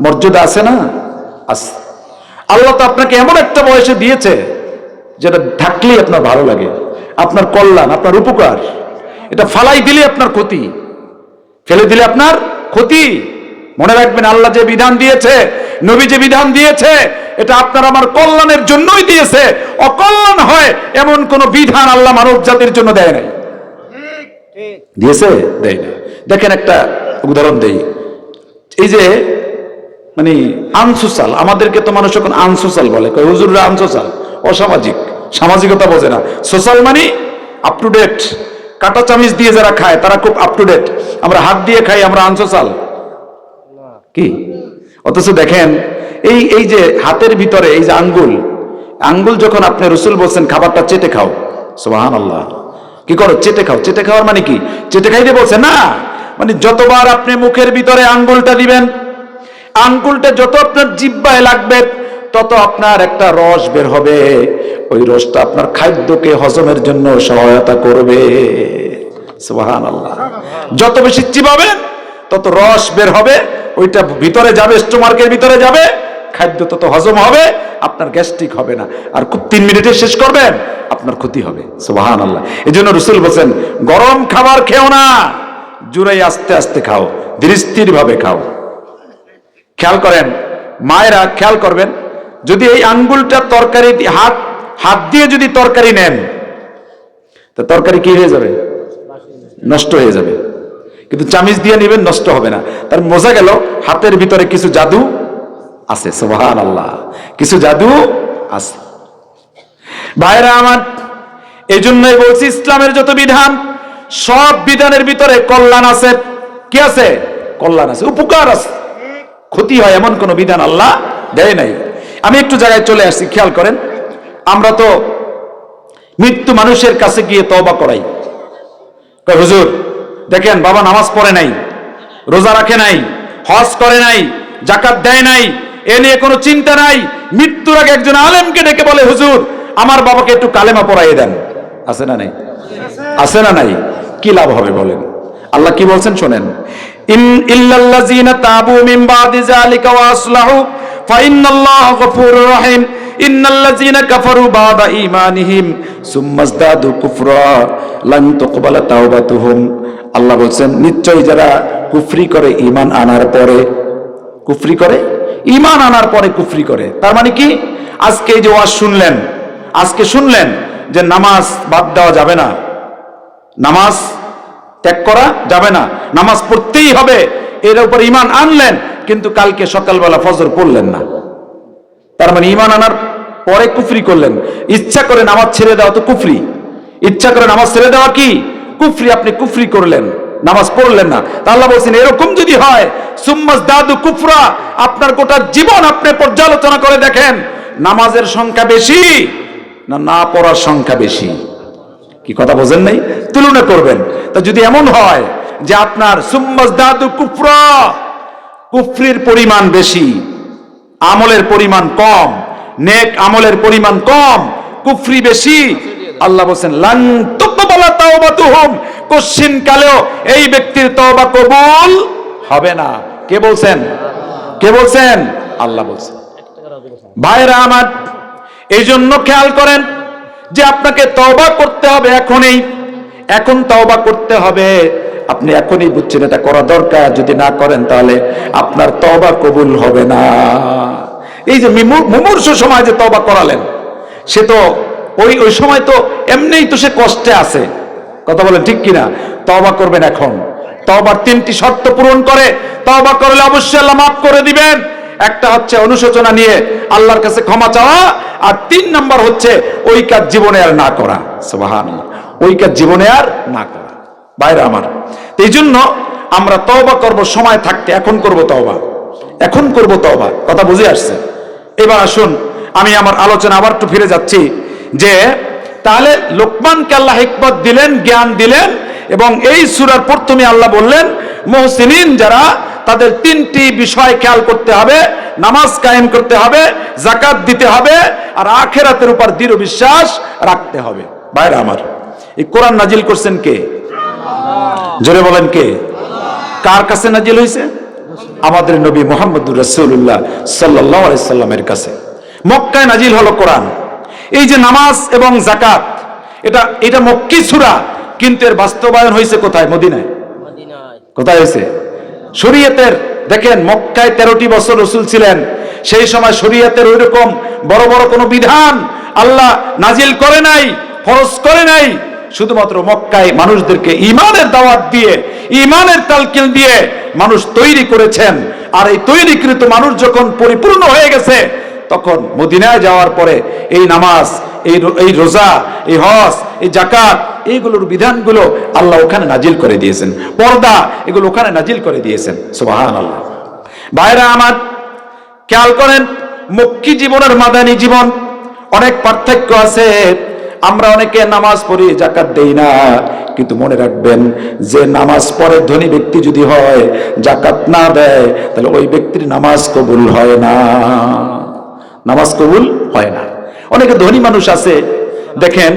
মর্যাদা আছে না? আছে। আল্লাহ তো আপনাকে এমন একটা বয়সে দিয়েছে যেটা থাকলেই আপনার ভালো লাগে, আপনার কল্যাণ, আপনার উপকার। এটা ফালাই দিলে আপনার ক্ষতি, ফেলে দিলে আপনার ক্ষতি। মনে রাখবেন, আল্লাহ যে বিধান দিয়েছে, নবী যে বিধান দিয়েছে, এটা আপনার আমার কল্যাণের জন্যই দিয়েছে। অকল্যাণ হয় এমন কোন বিধান আল্লাহ মানব জাতির জন্য দেয় নাই। দিয়েছে? দেয় না। দেখেন একটা উদাহরণ দেই। এই যে মানে আনসোশাল, আমাদেরকে তো মানুষ এখন আনসোশাল বলে, হুজুররা আনসোশাল, অসামাজিক, সামাজিকতা বোঝে না। সোশ্যাল মানে আপ টু ডেট। কাঁটা চামিচ দিয়ে যারা খায় তারা খুব আপ টু ডেট, আমরা হাত দিয়ে খাই, আমরা আনসোশাল কি? অথচ দেখেন এই যে হাতের ভিতরে এই যে আঙ্গুল যখন আপনি রসুল বলছেন খাবারটা চেটে খাও, সুবহানাল্লাহ, কি করো? চেটে খাও। চেটে খাওয়ার মানে কি? চেটে খাইতে বলছে না, মানে যতবার আপনি মুখের ভিতরে আঙ্গুলটা দিবেন, আঙ্গুলটা যত আপনার জিহ্বায় লাগবে, তত আপনার একটা রস বের হবে। ওই রসটা আপনার খাদ্যকে হজমের জন্য সহায়তা করবে। সুবহানাল্লাহ। যত বেশি চিবাবেন তত রস বের হবে, ওইটা ভিতরে যাবে, স্টোমাকের ভিতরে যাবে, খাদ্য তত হজম হবে, আপনার গ্যাস্ট্রিক হবে না। আর খুব 3 মিনিটে শেষ করবেন, আপনার ক্ষতি হবে। সুবহানাল্লাহ। এই জন্য রাসূল বলেন, গরম খাবার খেও না, জুড়াই আস্তে আস্তে খাও, ধীর স্থির ভাবে খাও। খেয়াল করেন মায়েরা, খেয়াল করবেন, যদি এই আঙ্গুলটা তরকারি হাত দিয়ে যদি তরকারি নেন, তো তরকারি কি হয়ে যাবে? নষ্ট হয়ে যাবে। কিন্তু চামিচ দিয়ে নেবেন, নষ্ট হবে না। তার বোঝা গেল হাতের ভিতরে কিছু জাদু আছে। সুবহানাল্লাহ, কিছু জাদু আছে। ভাইরা আমার, এই জন্যই বলছি, ইসলামের যত বিধান, সব বিধানের ভিতরে কল্যাণ আছে। কি আছে? কল্যাণ আছে, উপকার আছে। ক্ষতি হয় এমন কোন বিধান আল্লাহ দেয় নাই। আমি একটু জায়গায় চলে আসছি, খেয়াল করেন। আমরা তো মৃত্যু মানুষের কাছে গিয়ে তওবা করাই। হুজুর দেখেন, বাবা নামাজ পড়ে নাই, রোজা রাখে নাই, হজ করে নাই, যাকাত দেয় নাই, এ নিয়ে কোনো চিন্তা নাই। মৃত্যুর আগে একজন আলেমকে ডেকে বলে, হুজুর আমার বাবাকে একটু কালেমা পড়াইয়ে দেন। আছে না নাই? আছে না নাই? কি লাভ হবে বলেন? আল্লাহ কি বলছেন শোনেন, ইল্লাল্লাযীনা তাবু মিন বাদি যালিকা ওয়া আসলাহু ফাইন্নাল্লাহা গফুরুর রহিম ইন্নাল্লাযীনা কাফারু বাদা ঈমানিহিম সুম্মা ইজদাদু কুফরা লান তুকবালা তাওবাতুহুম। আল্লাহ বলছেন, নিশ্চয়ই যারা কুফরি করে, ঈমান আনার পরে কুফরি করে, ঈমান আনার পরে কুফরি করে, তার মানে কি? আজকে এই যে ওয়াজ শুনলেন, আজকে শুনলেন যে নামাজ বাদ দেওয়া যাবে না, নামাজ ত্যাগ করা যাবে না, নামাজ পড়তেই হবে, এর উপর ঈমান আনলেন, কিন্তু কালকে সকালবেলা ফজর পড়লেন না, তার মানে ঈমান আনার পরে কুফরি করলেন। ইচ্ছা করে নামাজ ছেড়ে দেওয়া তো কুফরি, ইচ্ছা করে নামাজ ছেড়ে দেওয়া কি কুফরি। আপনি কুফরি করলেন, নামাজ পড়লেন না। তা আল্লাহ বলছেন এরকম যদি হয় সুম্মাস দাদু কুফরা, আপনার গোটা জীবন আপনি পর্যালোচনা করে দেখেন নামাজের সংখ্যা বেশি না না পড়ার সংখ্যা বেশি। কি কথা বোঝেন নাই? তুলনা করবেন। তা যদি এমন হয় যে আপনার সুম্মাস দাদু কুফরা, কুফরির পরিমাণ বেশি, আমলের পরিমাণ কম, নেক আমলের পরিমাণ কম, কুফরি বেশি, আল্লাহ বলেন লান তুকবালা তাওবাতুহুম, কোশ্চিন কালেও এই ব্যক্তির তওবা কবুল হবে না। কে বলছেন? কে বলছেন? আল্লাহ বলছেন। ভাইরা আমার, এই জন্য খেয়াল করেন যে আপনাকে তওবা করতে হবে এখনই, এখন তওবা করতে হবে। আপনি এখনই বুঝছেন এটা করা দরকার, যদি না করেন তাহলে আপনার তওবা কবুল হবে না। এই যে মুমূর্ষ সময় যে তওবা করালেন, সে তো ওই সময় তো এমনিই তো সে কষ্টে আছে, কথা বলেন ঠিক কিনা? তওবা করবেন এখন। তওবার 3টি শর্ত পূরণ করে তওবা করলে অবশ্যই আল্লাহ মাফ করে দিবেন। একটা হচ্ছে অনুশোচনা নিয়ে আল্লাহর কাছে ক্ষমা চাওয়া, আর 3 নাম্বার হচ্ছে ওই কাজ জীবনে আর না করা। সুবহানাল্লাহ, ওই কাজ জীবনে আর না করা। ভাইরা আমার, এই জন্য আমরা তওবা করব সময় থাকতে, এখন করব তওবা, এখন করব তওবা। কথা বুঝে আসছে? এবার আসুন আমি আমার আলোচনা আবার একটু ফিরে যাচ্ছি যে তাহলে লোকমানকে আল্লাহ হিকমত দিলেন, জ্ঞান দিলেন, এবং এই সূরার প্রথমে আল্লাহ বললেন মুহসিনিন যারা, তাদের 3টি বিষয় খেয়াল করতে হবে। নামাজ কায়েম করতে হবে, যাকাত দিতে হবে, আর আখিরাতের উপর দৃঢ় বিশ্বাস রাখতে হবে। ভাইরা আমার, এই কোরআন নাজিল করছেন কে? জোরে বলেন কে? কার কাছে নাজিল হয়েছে? আমাদের নবী মুহাম্মদুর রাসূলুল্লাহ সাল্লাল্লাহু আলাইহি সাল্লামের কাছে মক্কায় নাজিল হলো কোরআন। এই যে নামাজ এবং যাকাত, এটা মক্কি সূরা, কিন্তু এর বাস্তবায়ন হয়েছে কোথায়? মদিনায়। কোথায় হয়েছে? শরীয়তের দেখেন, মক্কায় 13টি বছর রাসূল ছিলেন, সেই সময় শরীয়তের ওইরকম বড় বড় কোনো বিধান আল্লাহ নাজিল করে নাই, ফরজ করে নাই। শুধুমাত্র মক্কায় মানুষদেরকে ঈমানের দাওয়াত দিয়ে, ঈমানের তালকিন দিয়ে মানুষ তৈরি করেছেন। আর এই তৈরিকৃত মানুষ যখন পরিপূর্ণ হয়ে গেছে, তখন মদিনায় যাওয়ার পরে এই নামাজ, এই রোজা, এই হজ, এই যাকাত, এইগুলোর বিধানগুলো আল্লাহ ওখানে নাজিল করে দিয়েছেন। পর্দা, এগুলো ওখানে নাজিল করে দিয়েছেন। সুবহানাল্লাহ। ভাইরা আমার, খেয়াল করেন মক্কি জীবন আর মাদানী জীবন অনেক পার্থক্য আছে। আমরা অনেকে নামাজ পড়ি, যাকাত দেই না, কিন্তু মনে রাখবেন যে নামাজ পড়ে ধনী ব্যক্তি যদি হয়, যাকাত না দেয়, তাহলে ওই ব্যক্তির নামাজ কবুল হয় না, নামাজ কবুল হয় না। অনেকে ধনী মানুষ আছে, দেখেন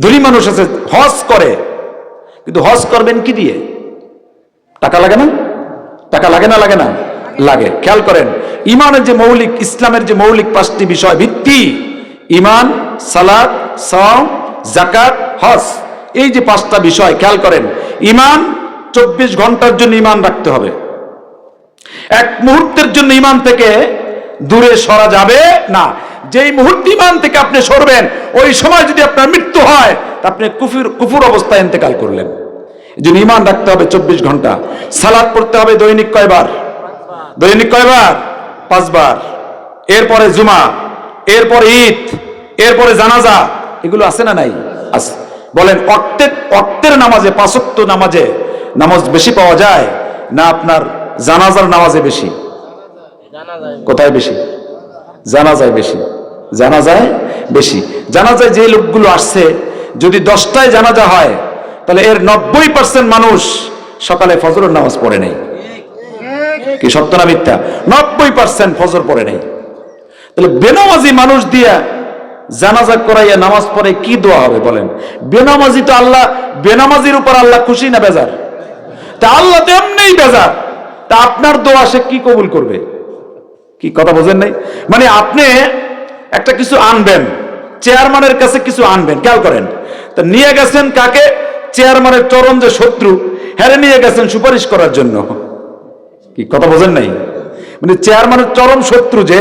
ধনী মানুষ আছে হজ করে, কিন্তু হজ করবেন কি দিয়ে? টাকা লাগে না? টাকা লাগে না? লাগে না? লাগে। খেয়াল করেন ইমানের যে মৌলিক, ইসলামের যে মৌলিক 5টি বিষয় ভিত্তি, ইমান, সালাত, সাওম, যাকাত, হজ, এই যে 5টা বিষয় খেয়াল করেন। ইমান 24 ঘন্টার জন্য ইমান রাখতে হবে, এক মুহূর্তের জন্য ইমান থেকে দূরে সরা যাবে না। যেই মুহূর্তে ইমান থেকে আপনি সরবেন, ওই সময় যদি আপনার মৃত্যু হয়, তা আপনি কুফুর অবস্থায় ইন্তেকাল করলেন। এই জন্য ইমান রাখতে হবে 24 ঘন্টা। সালাত পড়তে হবে দৈনিক কয়বার? দৈনিক কয়বার? 5 বার। এরপরে জুমা, এরপরে ঈদ, এরপরে জানাজা, এগুলো আছে না নাই? আছে। বলেন ওয়াক্তের নামাজে, 5 ওয়াক্ত নামাজে নামাজ বেশি পাওয়া যায় না আপনার জানাজার নামাজে বেশি? কোথায় বেশি? জানাজায় বেশি। জানাজায় বেশি। জানাজায় যে লোকগুলো আসছে, যদি 10টায় জানাজা হয়, তাহলে এর 90% মানুষ সকালে ফজরের নামাজ পড়ে নাই। কি সত্য না মিথ্যা? 90% ফজর পড়ে নাই। তাহলে বেনামাজি মানুষ দিয়া জানাজা করাইয়া নামাজ পড়ে কি দোয়া হবে বলেন? বেনামাজি তো আল্লাহ, বেনামাজির উপর আল্লাহ খুশি না বেজার? তা আল্লাহ তো এমনিই বেজার, তা আপনার দোয়া সে কি কবুল করবে? কি কথা বোঝেন নাই? মানে আপনি একটা কিছু আনবেন, চেয়ারম্যানের কাছে কিছু আনবেন, খেয়াল করেন, তা নিয়ে গেছেন কাকে? চেয়ারম্যানের চরম যে শত্রু, হেরে নিয়ে গেছেন সুপারিশ করার জন্য। কি কথা বোঝেন নাই? মানে চেয়ারম্যানের চরম শত্রু যে,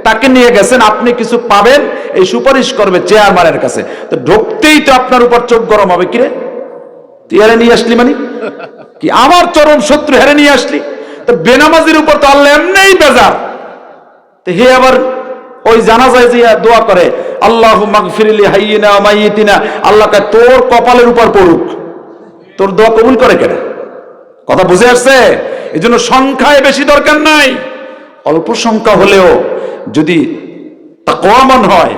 তাকে নিয়ে গেছেন, আপনি কিছু পাবেন, এই সুপারিশ করবে চেয়ারম্যানের কাছে। তো ঢুকতেই তো আপনার উপর চোখ গরম হবে, কিরে তুই হেরে নিয়ে আসলি, মানে কি আমার চরম শত্রু হেরে নিয়ে আসলি? তো বেনামাজির উপর তো আল্লাহ এমনিই বেজার, তো হে আবার ওই জানাজায় যে দোয়া করে আল্লাহু মাগফিরলি হাইয়িনা ওয়া মাইয়িতিনা, আল্লাহ কয় তোর কপালের উপর পড়ুক, তোর দোয়া কবুল করে কেন? কথা বুঝে আসছে? এই জন্য সংখ্যায় বেশি দরকার নাই, অল্প সংখ্যা হলেও যদি তাকওয়ামান হয়,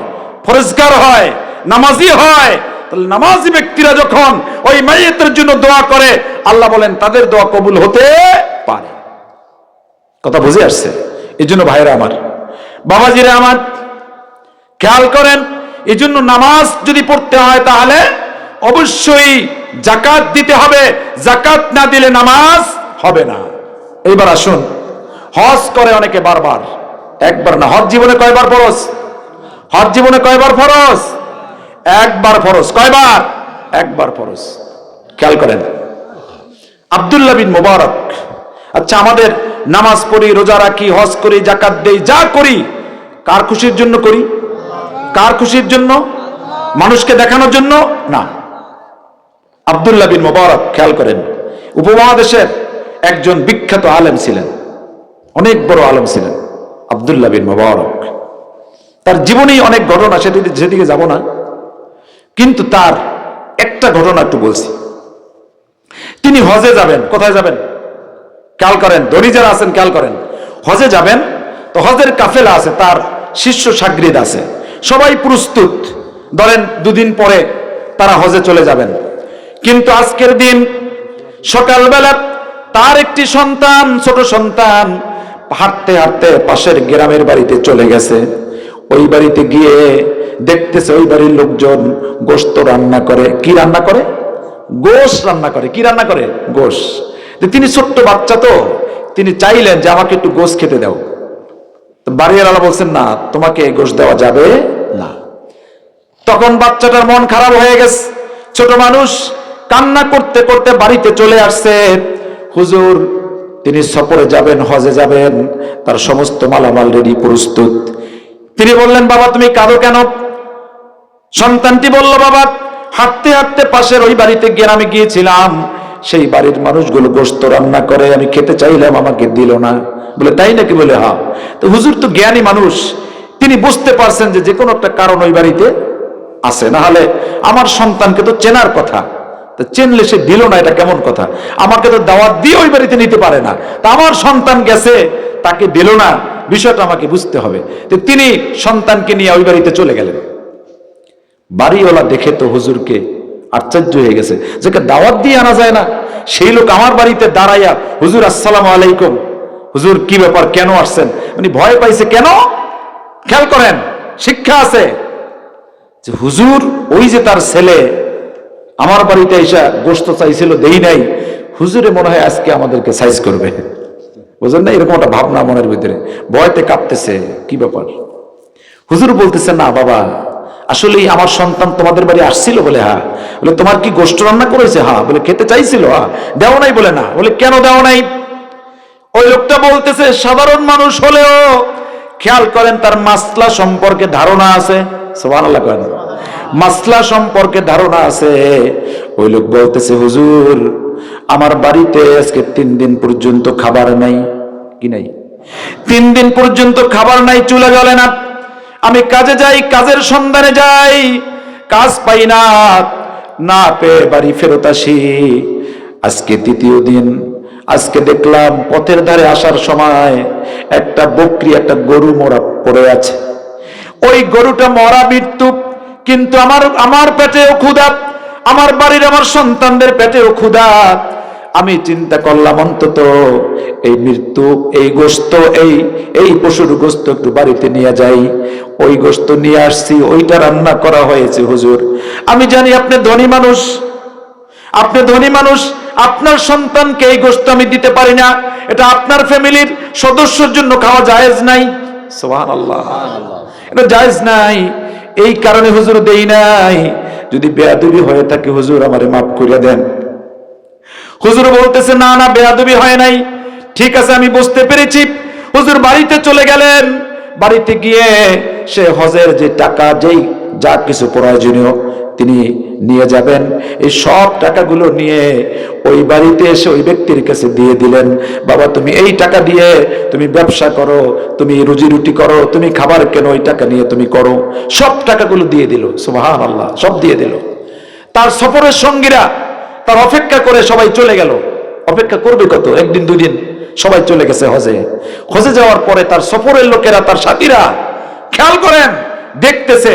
ফরজগার হয়, নামাজি হয়, তাহলে নামাজি ব্যক্তিরা যখন ওই মাইয়িতের জন্য দোয়া করে আল্লাহ বলেন তাদের দোয়া কবুল হতে পারে। কথা বুঝে আসছে? এই জন্য ভাইরা আমার, বাবাজিরা আমার, খেয়াল করেন, এই জন্য নামাজ যদি পড়তে হয় তাহলে অবশ্যই যাকাত দিতে হবে, যাকাত না দিলে নামাজ হবে না। এইবার আসুন, হজ করে অনেকে বারবার, একবার না। হজ জীবনে কয়বার ফরজ? হজ জীবনে কয়বার ফরজ? একবার ফরজ। কয়বার? একবার ফরজ। খেয়াল করেন, আব্দুল্লাহ বিন মুবারক, আচ্ছা আমাদের নামাজ পড়ি, রোজা রাখি, হজ করি, যাকাত দেই, যা করি কার খুশির জন্য করি? কার খুশির জন্য? মানুষকে দেখানোর জন্য না। আব্দুল্লাহ বিন মুবারক, খেয়াল করেন, উপমহাদেশের একজন বিখ্যাত আলেম ছিলেন, অনেক বড় আলেম ছিলেন আব্দুল্লাহ বিন মুবারক। তার জীবনেই অনেক ঘটনা, সেদিকে যাব না, কিন্তু তার একটা ঘটনা একটু বলছি। তিনি হজে যাবেন। কোথায় যাবেন? খেয়াল করেন, ধনী যারা আছেন খেয়াল করেন, হজে যাবেন তো হজের কাফেলা আছে, তার শিষ্য সাগরিদ আছে, সবাই প্রস্তুত, ধরেন দুদিন পরে তারা হজে চলে যাবেন। কিন্তু আজকের দিন সকালবেলা তার একটি সন্তান, ছোট সন্তান, হাঁটতে হাঁটতে পাশের গ্রামের বাড়িতে চলে গেছে। ওই বাড়িতে গিয়ে দেখতেছে ওই বাড়ির লোকজন গোশত রান্না করে। কি রান্না করে? গোশ রান্না করে। কি রান্না করে? গোশ। তিনি ছোট্ট বাচ্চা, তো তিনি চাইলেন যে আমাকে একটু গোশ খেতে দাও। বাড়িওয়ালা বলছেন না, তোমাকে গোশ দেওয়া যাবে না। তখন বাচ্চাটার মন খারাপ হয়ে গেছে, ছোট মানুষ কান্না করতে করতে বাড়িতে চলে আসছে। হুজুর, তিনি সফরে যাবেন, হজে যাবেন, তার সমস্ত মালামাল রেডি, প্রস্তুত। তিনি বললেন, বাবা তুমি কাঁদো কেন? সন্তানটি বলল, বাবা হাঁটতে হাঁটতে পাশের ওই বাড়িতে গিয়ে আমি গিয়েছিলাম, সেই বাড়ির মানুষগুলো গোশত রান্না করে, আমি খেতে চাইলাম, আমাকে দিল না। বলে তাই নাকি? বলে হ্যাঁ। তো হুজুর তো জ্ঞানী মানুষ, তিনি বুঝতে পারছেন যে কোনো একটা কারণ ওই বাড়িতে আছে, না হলে আমার সন্তানকে তো চেনার কথা, তো চেনলে সে দিল না, এটা কেমন কথা? আমাকে তো দাওয়াত দিয়ে ওই বাড়িতে নিতে পারে না, তা আমার সন্তান গেছে তাকে দিল না, বিষয়টা আমাকে বুঝতে হবে। তো তিনি সন্তানকে নিয়ে ওই বাড়িতে চলে গেলেন। বাড়িওয়ালা দেখে তো হুজুরকে আশ্চর্য হয়ে গেছে, যাকে দাওয়াত দিয়ে আনা যায় না সেই লোক আমার বাড়িতে দাঁড়াইয়া, হুজুর আসসালামু আলাইকুম, হুজুর কি ব্যাপার, কেন আসছেন? মানে ভয় পাইছে কেন? খেয়াল করেন, শিক্ষা আছে যে হুজুর ওই যে তার ছেলে আমার বাড়িতে এসে গোশত চাইছিল, দেই নাই, হুজুরে মনে হয় আজকে আমাদেরকে সাইজ করবে। বুঝলেন না? এরকম একটা ভাবনা মনের ভিতরে, ভয়তে কাঁপতেছে। কি ব্যাপার? হুজুর বলতেছে, না বাবা, আসলে আমার সন্তান তোমাদের বাড়ি আসছিল। বলে হ্যাঁ। বলে তোমার কি গোশত রান্না করেছে? হ্যাঁ। বলে খেতে চাইছিল? হ্যাঁ। দেও নাই? বলে না। বলে কেন দেও নাই? ওই লোকটা বলতেছে, সাধারণ মানুষ হলেও খেয়াল করেন তার মাসলা সম্পর্কে ধারণা আছে। সুবহানাল্লাহ করেন, মাসলা সম্পর্কে ধারণা আছে। ওই লোক বলতেছে, হুজুর আমার বাড়িতে আজকে 3 দিন পর্যন্ত খাবার নাই। কি নাই? 3 দিন পর্যন্ত খাবার নাই, চুলা জ্বলে না। আমি কাজে যাই, কাজের সন্ধানে যাই, কাজ পাই না, না পেয়ে বাড়ি ফেরত আসি। আজকে 3য় দিন, আজকে দেখলাম পথের ধারে আসার সময় একটা বকরি, একটা গরু মরা পড়ে আছে। ওই গরুটা মরা, মৃত্যু, কিন্তু আমার পেটেও ক্ষুধা, আমার বাড়ির আমার সন্তানদের পেটেও ক্ষুধা। আমি চিন্তা করলাম অন্তত এই মৃত্যু, এই গোশত, এই পশুর গোশত একটু বাড়িতে নিয়ে যাই। ওই গোশত নিয়ে আসছি, ওইটা রান্না করা হয়েছে। হুজুর আমি জানি আপনি ধনী মানুষ, আপনি ধনী মানুষ, আপনার সন্তানকে এই গোশত আমি দিতে পারি না, এটা আপনার ফ্যামিলির সদস্যের জন্য খাওয়া জায়েজ নাই। সুবহানাল্লাহ, এটা জায়েজ নাই, এই কারণে হুজুর দেই নাই। যদি বেয়াদবি হয়ে থাকে হুজুর আমারে মাফ করে দেন। হুজুর বলতেছে, না না বেয়াদবি হয় নাই, ঠিক আছে আমি বুঝতে পেরেছি। হুজুর বাড়িতে চলে গেলেন। বাড়িতে গিয়ে সে হজের যে টাকা, যেই যা কিছু প্রয়োজনীয় তিনি নিয়ে যাবেন। এই সব টাকাগুলো নিয়ে ওই বাড়িতে এসে ওই ব্যক্তির কাছে দিয়ে দিলেন, বাবা তুমি এই টাকা দিয়ে তুমি ব্যবসা করো, তুমি রুজি রুটি করো, তুমি খাবার কেন, ওই টাকা নিয়ে তুমি করো। সব টাকাগুলো দিয়ে দিল, সুবহানাল্লাহ, সব দিয়ে দিল। তার সফরের সঙ্গীরা তার অপেক্ষা করে সবাই চলে গেল। অপেক্ষা করবে কত, একদিন দুদিন, সবাই চলে গেছে হজে। হজে যাওয়ার পরে তার সফরের লোকেরা, তার সাথীরা খেয়াল করেন, দেখতেছে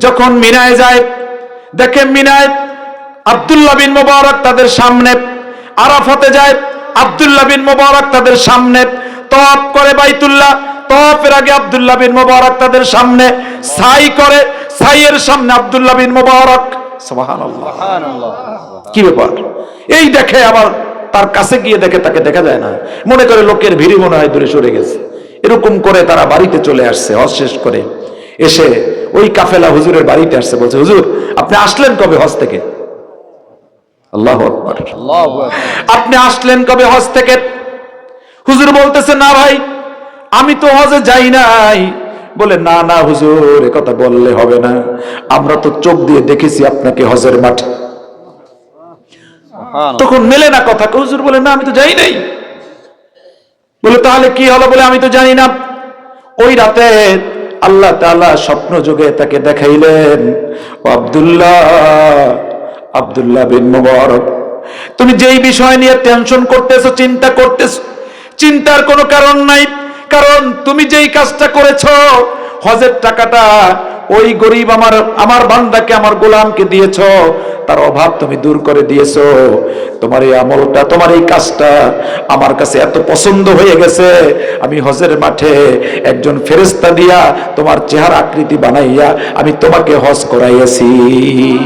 যখন মিনায় যায়, দেখে মিনায় আব্দুল্লাহ বিন মুবারক তাদের সামনে, আরাফাতে যায় আব্দুল্লাহ বিন মুবারক তাদের সামনে, তওয়াফ করে বাইতুল্লাহ, তওয়াফের আগে আব্দুল্লাহ বিন মুবারক তাদের সামনে, সাই করে, সাইয়ের সামনে আব্দুল্লাহ বিন মুবারক। সুবহানাল্লাহ, কি ব্যাপার? এই দেখে আবার তার কাছে গিয়ে দেখে তাকে দেখা যায় না, মনে করে লোকের ভিড় মনে হয় দূরে সরে গেছে। এরকম করে তারা বাড়িতে চলে আসছে। হজ শেষ করে এসে ওই কাফেলা হুজুরের বাড়িতে আসছে, বলছে হুজুর আপনি আসলেন কবে হজ থেকে? আল্লাহু আকবার, আপনি আসলেন কবে হজ থেকে? হুজুর বলতেছে না ভাই আমি তো হজে যাই নাই। বলে না না হুজুর, এ কথা বললে হবে না, আমরা তো চোখ দিয়ে দেখেছি আপনাকে হজের মাঠে। তখন মেলে না কথা। হুজুর বলে না আমি তো যাই নাই। বলে তাহলে কি হলো? বলে আমি তো জানি না। ওই রাতে আল্লাহ তাআলা স্বপ্ন যোগে তাকে দেখাইলেন, ও আব্দুল্লাহ, আব্দুল্লাহ বিন মুবারক, তুমি যেই বিষয় নিয়ে টেনশন করতেছো, চিন্তা করতেছো, চিন্তার কোনো কারণ নাই। কারণ তুমি যেই কাজটা করেছো, হজের টাকাটা ওই গরিব আমার বান্দাকে, আমার গোলামকে দিয়েছো, তার অভাব তুমি দূর করে দিয়েছো। তোমার এই আমলটা, তোমার এই কাজটা আমার কাছে এত পছন্দ হয়ে গেছে, আমি হজের মাঠে একজন ফেরেশতা দিয়া তোমার চেহারা আকৃতি বানাইয়া আমি তোমাকে হজ করাইয়াছি।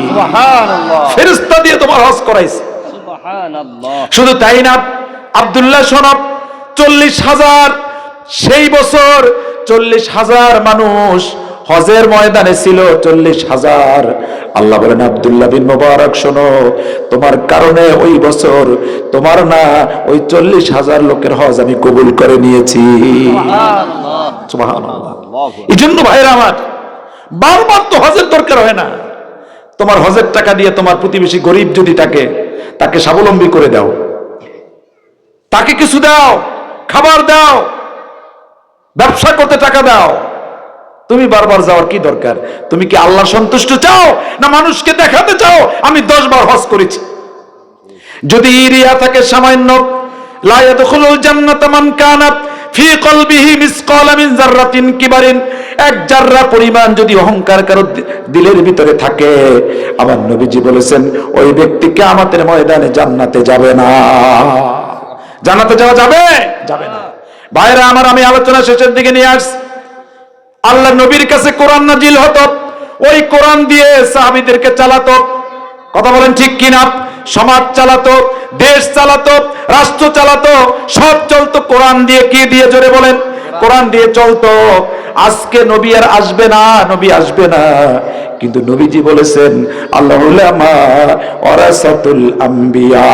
সুবহানাল্লাহ, ফেরেশতা দিয়ে তোমার হজ করাইছি। সুবহানাল্লাহ। শুধু তাই না, আব্দুল্লাহ শোনব, 40,000 সেই বছর 40,000 মানুষ হজের ময়দানে ছিল, 40,000। আল্লাহ বলেন আব্দুল্লাহ বিন মুবারক শোনো, তোমার কারণে ওই বছর তোমার না ওই 40,000 লোকের হজ আমি কবুল করে নিয়েছি। সুবহানাল্লাহ, সুবহানাল্লাহ। এই জন্য ভাইরা আমার, বারবার তো হজের দরকার হয় না। তোমার হজের টাকা দিয়ে তোমার প্রতিবেশী গরিব যদি থাকে, তাকে স্বাবলম্বী করে দাও, তাকে কিছু দাও, খাবার দাও, ব্যবসা করতে টাকা দাও। তুমি বারবার যাওয়ার কি দরকার? তুমি কি আল্লাহর সন্তুষ্ট চাও, না মানুষকে দেখাতে চাও আমি 10 বার হজ করেছি? যদি রিয়া থাকে সামান্য, লা ইয়াদখুলুল জান্নাতা মান কানা ফি কলবিহি মিসকালা মিন যাররাতিন কিবারিন, এক জাররা পরিমাণ যদি অহংকার কারো দিলের ভিতরে থাকে, আমার নবীজি বলেছেন ওই ব্যক্তি কিয়ামতের ময়দানে জান্নাতে যাবে না। জান্নাতে যাওয়া যাবে? যাবে না। ভাইরা আমার, আমি আলোচনা শেষের দিকে নিয়ে আসছি। আল্লাহ নবীর কাছে কোরআন নাজিল হতো, ওই কোরআন দিয়ে সাহাবীদেরকে চালাতো। কথা বলেন ঠিক কিনা? সমাজ চালাতো, দেশ চালাতো, রাষ্ট্র চালাতো, সব চলতো কোরআন দিয়ে। কি দিয়ে? জোরে বলেন। কোরআন দিয়ে চলতো। আজকে নবী আর আসবে না, নবী আসবে না, কিন্তু নবীজি বলেছেন আল্লাহ উলামা ওয়ারাসাতুল আম্বিয়া।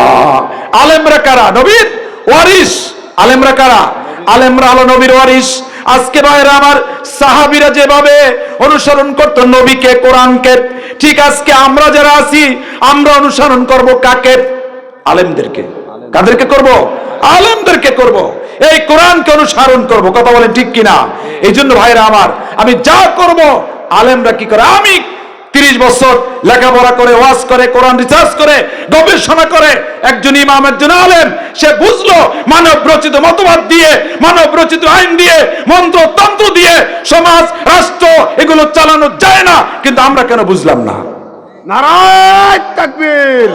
আলেমরা কারা? নবীর ওয়ারিস। আলেমরা কারা? আলেমরা হলো নবীর ওয়ারিস। আজকে ভাইরা আমার, সাহাবীরা যেভাবে অনুসরণ করত নবীকে, কোরআনকে, ঠিক আজকে আমরা যারা আছি আমরা অনুসরণ করব কাকে? আলেমদেরকে। কাদেরকে করব? আলেমদেরকে করব। এই কোরআনকে অনুসরণ করব। কথা বলেন ঠিক কিনা? এই জন্য ভাইরা আমার, আমি যা করব, আলেমরা কি করে? আমি 30 বছর লেখাপড়া করে, ওয়াজ করে, কোরআন রিসার্চ করে, গবেষণা করে, একজন ইমাম, একজন আলেম, সে বুঝলো মানব রচিত মতবাদ দিয়ে, মানব রচিত আইন দিয়ে, মন্ত্র তন্ত্র দিয়ে সমাজ, রাষ্ট্র এগুলো চালানো যায় না। কিন্তু আমরা কেন বুঝলাম না? নারায়ে তাকবীর,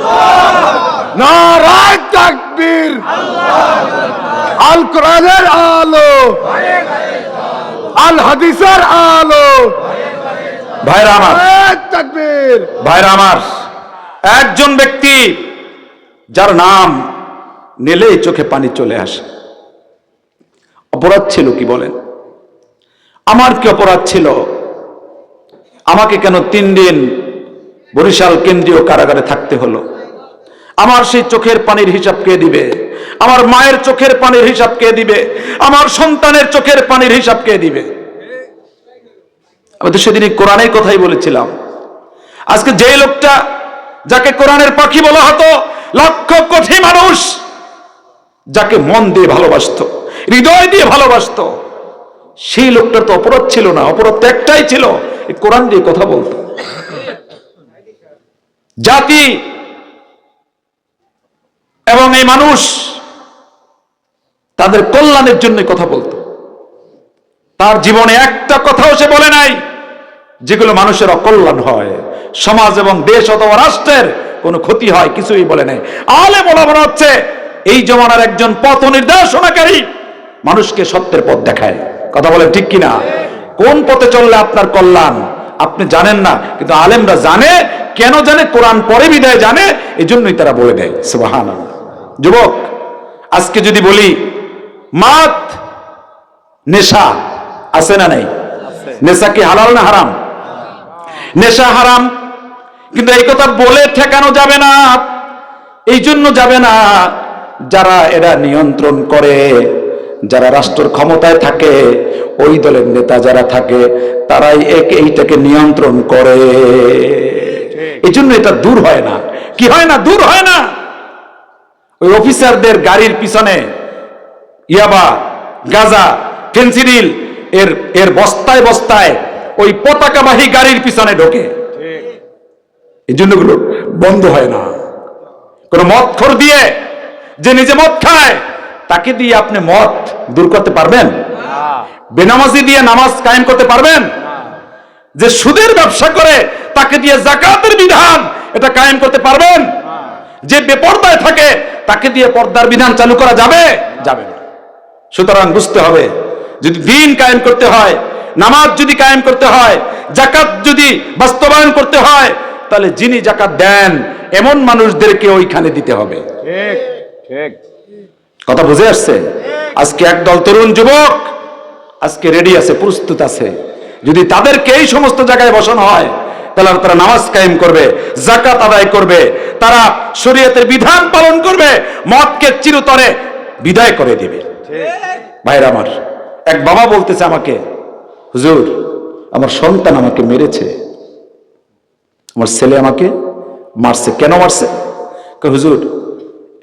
নারায়ে তাকবীর। আল কোরআনের আলো, আল হাদিসের আলো। ভাইরা আমার, তাকবীর। ভাইরা আমার, একজন ব্যক্তি যার নাম নিলেই চোখে পানি চলে আসে। অপরাধ ছিল কি বলেন? আমার কি অপরাধ ছিল? আমাকে কেন 3 দিন বরিশাল কেন্দ্রীয় কারাগারে থাকতে হলো? আমার সেই চোখের পানির হিসাব কে দিবে? আমার মায়ের চোখের পানির হিসাব কে দিবে? আমার সন্তানের চোখের পানির হিসাব কে দিবে? আমি তো সেদিনই কোরআনের কথাই বলেছিলাম। আজকে যে লোকটা যাকে কোরআনের পাখি বলা হতো, লক্ষ কোটি মানুষ যাকে মন দিয়ে ভালোবাসতো, হৃদয় দিয়ে ভালোবাসতো, সেই লোকটার তো অপরাধ ছিল না, অপরাধ তো একটাই ছিল, এই কোরআন দিয়ে কথা বলতো। জাতি এবং এই মানুষ তাদের কল্যাণের জন্য কথা বলতো। তার জীবনে একটা কথাও সে বলে নাই যেগুলো মানুষের অকল্যাণ হয়, সমাজ এবং দেশ অথবা রাষ্ট্রের কোনো ক্ষতি হয়, কিছুই বলে নাই। আলেম ওলামা হচ্ছে এই জমানার একজন পথ নির্দেশনাকারী, মানুষকে সত্যের পথ দেখায়। কথা বলেন ঠিক কিনা? কোন পথে চললে আপনার কল্যাণ আপনি জানেন না, কিন্তু আলেমরা জানে। কেন জানে? কোরআন পড়ে বিদায় জানে, এই জন্যই তারা বলে দেয়। সুবহানাল্লাহ। যুবক, আজকে যদি বলি মাত নেশা আছে না নাই? নেশা কি হালাল না হারাম? নেশা হারাম, কিন্তু এই কথা বলে ঠেকানো যাবে না। এই জন্য যাবে না, যারা এরা নিয়ন্ত্রণ করে, যারা রাষ্ট্রের ক্ষমতায় থাকে, ওই দলের নেতা যারা থাকে, তারাই এইটাকে নিয়ন্ত্রণ করে। এই জন্য এটা দূর হয় না। কি হয় না? দূর হয় না। ওই অফিসারদের গাড়ির পিছনে ইয়াবা, গাঁজা, ফেন্সিডিল এর বস্তায় বস্তায় ওই পতাকাবাহী গাড়ির পিছনে ঢোকে। এই জন্য গুলো বন্ধ হয় না। কোন মদখোর দিয়ে, যে নিজে মদ খায়, তাকে দিয়ে আপনি মদ দূর করতে পারবেন? বেনামাজি দিয়ে নামাজ কায়েম করতে পারবেন? যে সুদের ব্যবসা করে, তাকে দিয়ে যাকাতের বিধান এটা কায়েম করতে পারবেন? যে বেপরদায় থাকে, তাকে দিয়ে পর্দার বিধান চালু করা যাবে? যাবে না। সুতরাং বুঝতে হবে, যদি দিন কায়েম করতে হয়, নামাজ যদি কায়েম করতে হয়, যাকাত যদি বাস্তবায়ন করতে হয়, তাহলে যিনি যাকাত দেন এমন মানুষদেরকে ওইখানে দিতে হবে। ঠিক ঠিক কথা বুঝে আসছে? আজকে একদল তরুণ যুবক আজকে রেডি আছে, প্রস্তুত আছে। যদি তাদেরকে এই সমস্ত জায়গায় বসানো হয়, তাহলে তারা নামাজ কায়েম করবে, যাকাত আদায় করবে, তারা শরীয়তের বিধান পালন করবে, মদকে চিরতরে বিদায় করে দিবে। ভাইরা আমার, এক বাবা বলতেছে আমাকে, হুজুর আমার সন্তান আমাকে মেরেছে, আমার ছেলে আমাকে মারছে। কেন মারছে? হুজুর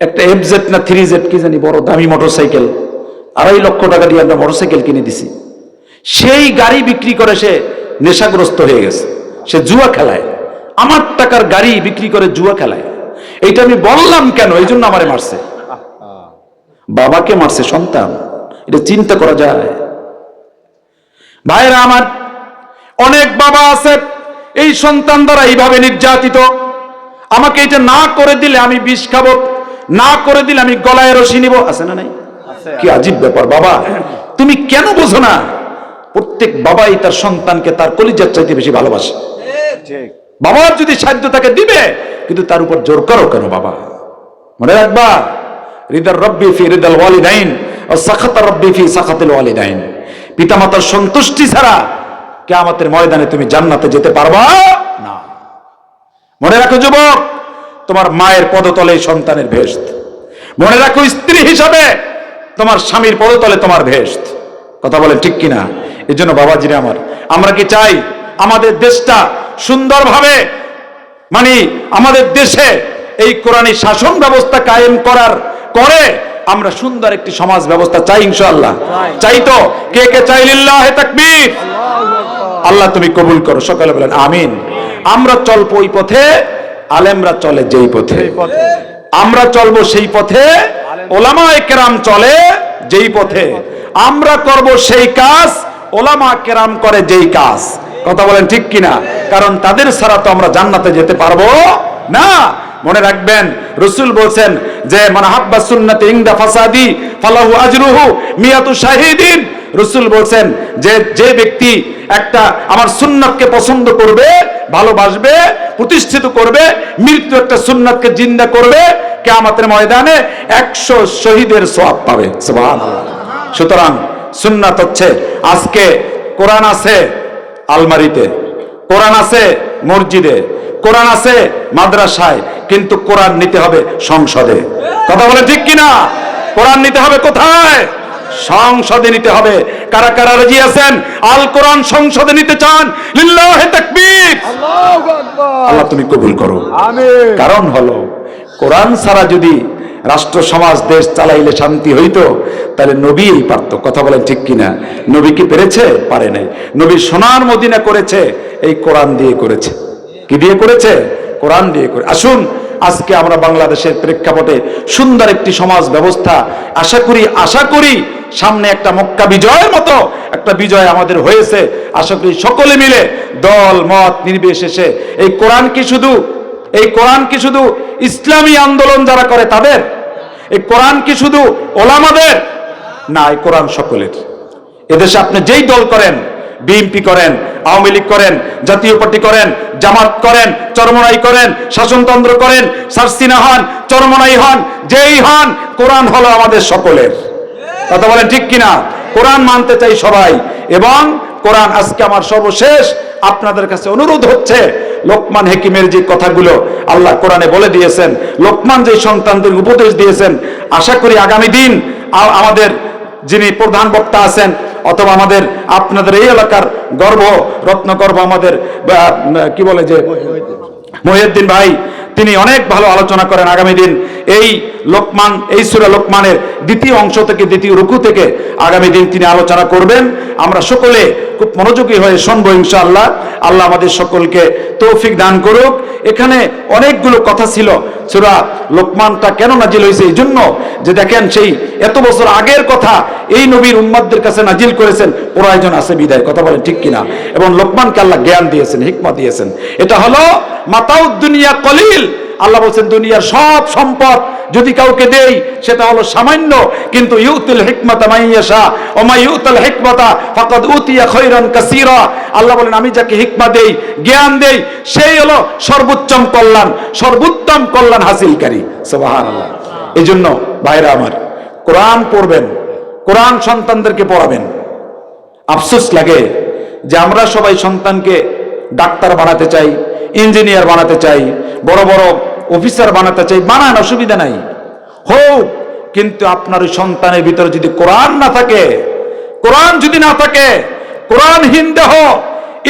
একটা FZ না 3Z কি জানি বড় দামি মোটরসাইকেল, 2.5 লক্ষ টাকা দিয়ে আমরা মোটরসাইকেল কিনে দিছি, সেই গাড়ি বিক্রি করে সে নেশাগ্রস্ত হয়ে গেছে, সে জুয়া খেলায়, আমার টাকার গাড়ি বিক্রি করে জুয়া খেলায়। এইটা আমি বললাম কেন? এই জন্য আমারে মারছে। বাবাকে মারছে সন্তান, এটা চিন্তা করা যায়? ভাইরা আমার, অনেক বাবা আছে এই সন্তান দ্বারা এইভাবে নির্যাতিত। আমাকে এটা না করে দিলে আমি বিষ খাবো, না করে দিলে আমি গলায় রশি নিব, আছে না নাই? কি আজীব ব্যাপার। বাবা তুমি কেন বোঝো না? প্রত্যেক বাবাই তার সন্তানকে তার কলিজার চাইতে বেশি ভালোবাসে। বাবার যদি সাধ্য তাকে দিবে, কিন্তু তার উপর জোর করো কেন? বাবা মনে রাখবা, রিদার রব্বি ফি রিদাল ওয়ালিদাইন ওয়া সাখাতার রব্বি ফি সাখাতিল ওয়ালিদাইন। পিতামাতার সন্তুষ্টি ছাড়া কিয়ামতের ময়দানে তুমি জান্নাতে যেতে পারবা না। মনে রাখো যুবক, তোমার মায়ের পদতলে সন্তানের ভেস্ট। মনে রাখো স্ত্রী হিসাবে তোমার স্বামীর পদতলে তোমার ভেস্ট। কথা বলেন ঠিক কিনা? এই জন্য বাবাজিরা আমার, আমরা কি চাই আমাদের দেশটা সুন্দরভাবে, মানে আমাদের দেশে এই কোরআনী শাসন ব্যবস্থা কায়েম করার করে আমরা সুন্দর একটি সমাজ ব্যবস্থা চাই? ইনশাআল্লাহ চাই। তো কে কে চাই? লিল্লাহে তাকবীর। আল্লাহ তুমি কবুল করো, সকালে বলেন আমিন। আমরা চলবো ওই পথে, আলেমরা চলে যেই পথে, আমরা চলবো সেই পথে, ওলামায়ে কেরাম চলে যেই পথে, আমরা করব সেই কাজ, ওলামা কেরাম করে যেই কাজ। কথা বলেন ঠিক কিনা? কারণ তাদের ছাড়া তো আমরা জান্নাতে যেতে পারবো না। মনে রাখবেন, রাসূল বলেন যে মান হাব্বা সুন্নতি ইনদা ফাসাদি ফালাহু আজরুহু মিয়াতু শাহিদিন। রাসূল বলেন যে যে ব্যক্তি একটা আমার সুন্নাতকে পছন্দ করবে, ভালোবাসবে, প্রতিষ্ঠিত করবে, মৃত্যু একটা সুন্নাতকে জিন্দা করবে, কিয়ামতের ময়দানে 100 শহীদের সওয়াব পাবে। সুবহানাল্লাহ। সুতরাং সুন্নাত হচ্ছে, আজকে কোরআন আছে আলমারিতে, কোরআন আছে মসজিদে, কোরআন আছে মাদ্রাসায়, কিন্তু কোরআন নিতে হবে সংসদে। কথা বলে ঠিক কিনা? কোরআন নিতে হবে কোথায়? সংসদে নিতে হবে। কারা কারা রাজি আছেন আল কোরআন সংসদে নিতে চান? লিল্লাহি তাকবীর। আল্লাহু আকবার। আল্লাহ তুমি কবুল করো। আমিন। কারণ হলো কোরআন ছাড়া যদি রাষ্ট্র সমাজ দেশ চালাইলে শান্তি হইতো তাহলে নবীই পারত। কথা বলেন ঠিক কিনা? নবী কি পেরেছে? পারে নাই। নবী সোনার মদিনা করেছে এই কোরআন দিয়ে করেছে। কি দিয়ে করেছে? কোরআন দিয়ে করে। আসুন আজকে আমরা বাংলাদেশের প্রেক্ষাপটে সুন্দর একটি সমাজ ব্যবস্থা আশা করি সামনে একটা মক্কা বিজয়ের মতো একটা বিজয় আমাদের হয়েছে। আশা করি সকলে মিলে দল মত নির্বিশেষে এই কোরআন কি শুধু ইসলামী আন্দোলন যারা করে তাদের? এই কোরআন কি শুধু ওলামাদের? না, এই কোরআন সকলের। এদেশে আপনি যেই দল করেন, বিএনপি করেন, আওয়ামী লীগ করেন, জাতীয় পার্টি করেন, জামাত করেন, চরমনাই করেন, শাসনতন্ত্র করেন, সারসিনা হন, চরমনাই হন, যেই হন, কোরআন হলো আমাদের সকলের। কথা বলেন ঠিক কিনা? কোরআন মানতে চাই সবাই। এবং কোরআন আজকে আমার সর্বশেষ আপনাদের কাছে অনুরোধ হচ্ছে, লোকমান হাকিমের যে কথাগুলো আল্লাহ কোরআনে বলে দিয়েছেন, লোকমান যে সন্তানদের উপদেশ দিয়েছেন, আশা করি আগামী দিন আমাদের যিনি প্রধান বক্তা আছেন অথবা আমাদের আপনাদের এই এলাকার রত্নগর্ভ আমাদের কি বলে যে মহিউদ্দিন ভাই, তিনি অনেক ভালো আলোচনা করেন। আগামী দিন এই সূরা লোকমানের দ্বিতীয় অংশ থেকে, দ্বিতীয় রুকু থেকে আগামী দিন তিনি আলোচনা করবেন। আমরা সকলে খুব মনোযোগী হয়ে শুনবো ইনশাআল্লাহ। আল্লাহ আমাদের সকলকে তৌফিক দান করুক। এখানে অনেকগুলো কথা ছিল। সূরা লোকমানটা কেন নাজিল হয়েছে? এই জন্য যে দেখেন সেই এত বছর আগের কথা এই নবীর উম্মতদের কাছে নাজিল করেছেন, প্রয়োজন আছে বিদায়। কথা বলেন ঠিক কিনা? এবং লোকমানকে আল্লাহ জ্ঞান দিয়েছেন, হিকমত দিয়েছেন। এটা হলো মাতাউদ দুনিয়া কলিল। আল্লাহ বলছেন দুনিয়ার সব সম্পদ যদি কাউকে দেই সেটা হলো সামান্য, কিন্তু ইউতিল হিকমাতা মাইয়াশা ওয়া মা ইউতাল হিকমাতা ফাকাদ উতিয়া খায়রান কাসীরা। আল্লাহ বলেন আমি যাকে হিকমা দেই, জ্ঞান দেই, সেই হলো সর্বোত্তম কল্যাণ হাসিলকারী। সুবহানাল্লাহ। এইজন্য ভাইরা আমার, কোরআন পড়বেন, কোরআন সন্তানদেরকে পড়াবেন। আফসোস লাগে যে আমরা সবাই সন্তানকে ডাক্তার বানাতে চাই, ইঞ্জিনিয়ার বানাতে চাই, বড় বড় অফিসার বানাতে চাই। বানান, অসুবিধা নাই, হোক, কিন্তু আপনার ওই সন্তানের ভিতরে যদি কোরআন না থাকে, কোরআনহীন দেহ,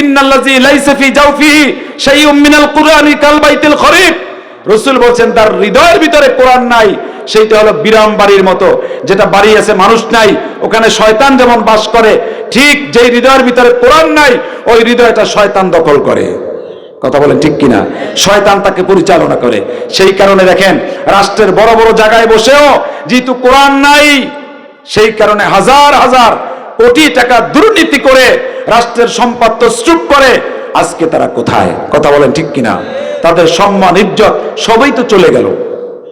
ইন্নাল্লাযী লাইসা ফি জাওফিহি শাইউম মিনাল কুরআনি কাল বাইতিল খরিব। রাসূল বলেন তার হৃদয়ের ভিতরে কোরআন নাই, সেইটা হলো বিরাম বাড়ির মতো। যেটা বাড়ি আছে মানুষ নাই, ওখানে শয়তান যেমন বাস করে, ঠিক যেই হৃদয়ের ভিতরে কোরআন নাই ওই হৃদয়টা শয়তান দখল করে। কথা বলেন ঠিক কিনা? শয়তান তাকে পরিচালনা করে। সেই কারণে দেখেন রাষ্ট্রের বড় বড় জায়গায় বসেও যেহেতু কোরআন নাই, সেই কারণে হাজার হাজার কোটি টাকা দুর্নীতি করে রাষ্ট্রের সম্পদ তছরূপ করে। আজকে তারা কোথায়? কথা বলেন ঠিক কিনা? তাদের সম্মান ইজ্জত সবই তো চলে গেল।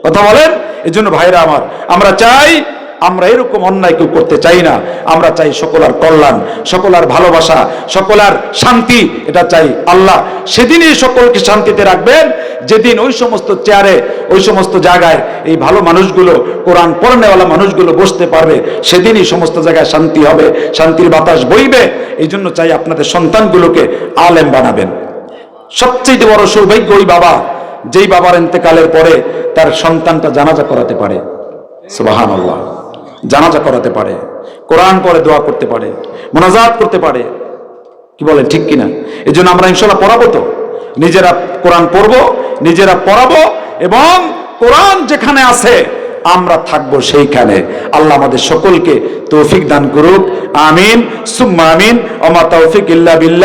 কথা বলেন। এই জন্য ভাইরা আমার, আমরা চাই, আমরা এরকম অন্যায় কেউ করতে চাই না। আমরা চাই সকলার কল্যাণ, সকলার ভালোবাসা, সকলার শান্তি, এটা চাই। আল্লাহ সেদিনই সকলকে শান্তিতে রাখবেন যেদিন ওই সমস্ত চেয়ারে, ওই সমস্ত জায়গায় এই ভালো মানুষগুলো, কোরআন পড়নেওয়ালা মানুষগুলো বসতে পারবে। সেদিনই সমস্ত জায়গায় শান্তি হবে, শান্তির বাতাস বইবে। এই জন্য চাই আপনাদের সন্তানগুলোকে আলেম বানাবেন। সবচেয়ে বড় সৌভাগ্য ওই বাবা, যেই বাবার ইন্তেকালের পরে তার সন্তানটা জানাজা করাতে পারে। সুবহানাল্লাহ। জানাজা করাতে পারে, কোরআন পড়ে দোয়া করতে পারে, মোনাজাত করতে পারে। কি বলেন ঠিক কিনা? এই জন্য আমরা ইনশাআল্লাহ পড়াবো, তো নিজেরা কোরআন পড়বো, নিজেরা পড়াবো, এবং কোরআন যেখানে আছে আমরা থাকবো সেইখানে। আল্লাহ আমাদের সকলকে তৌফিক দান করুক। আমিন সুম্মা আমিন। ওয়া মা তাওফিক ইল্লা বিল্লাহ।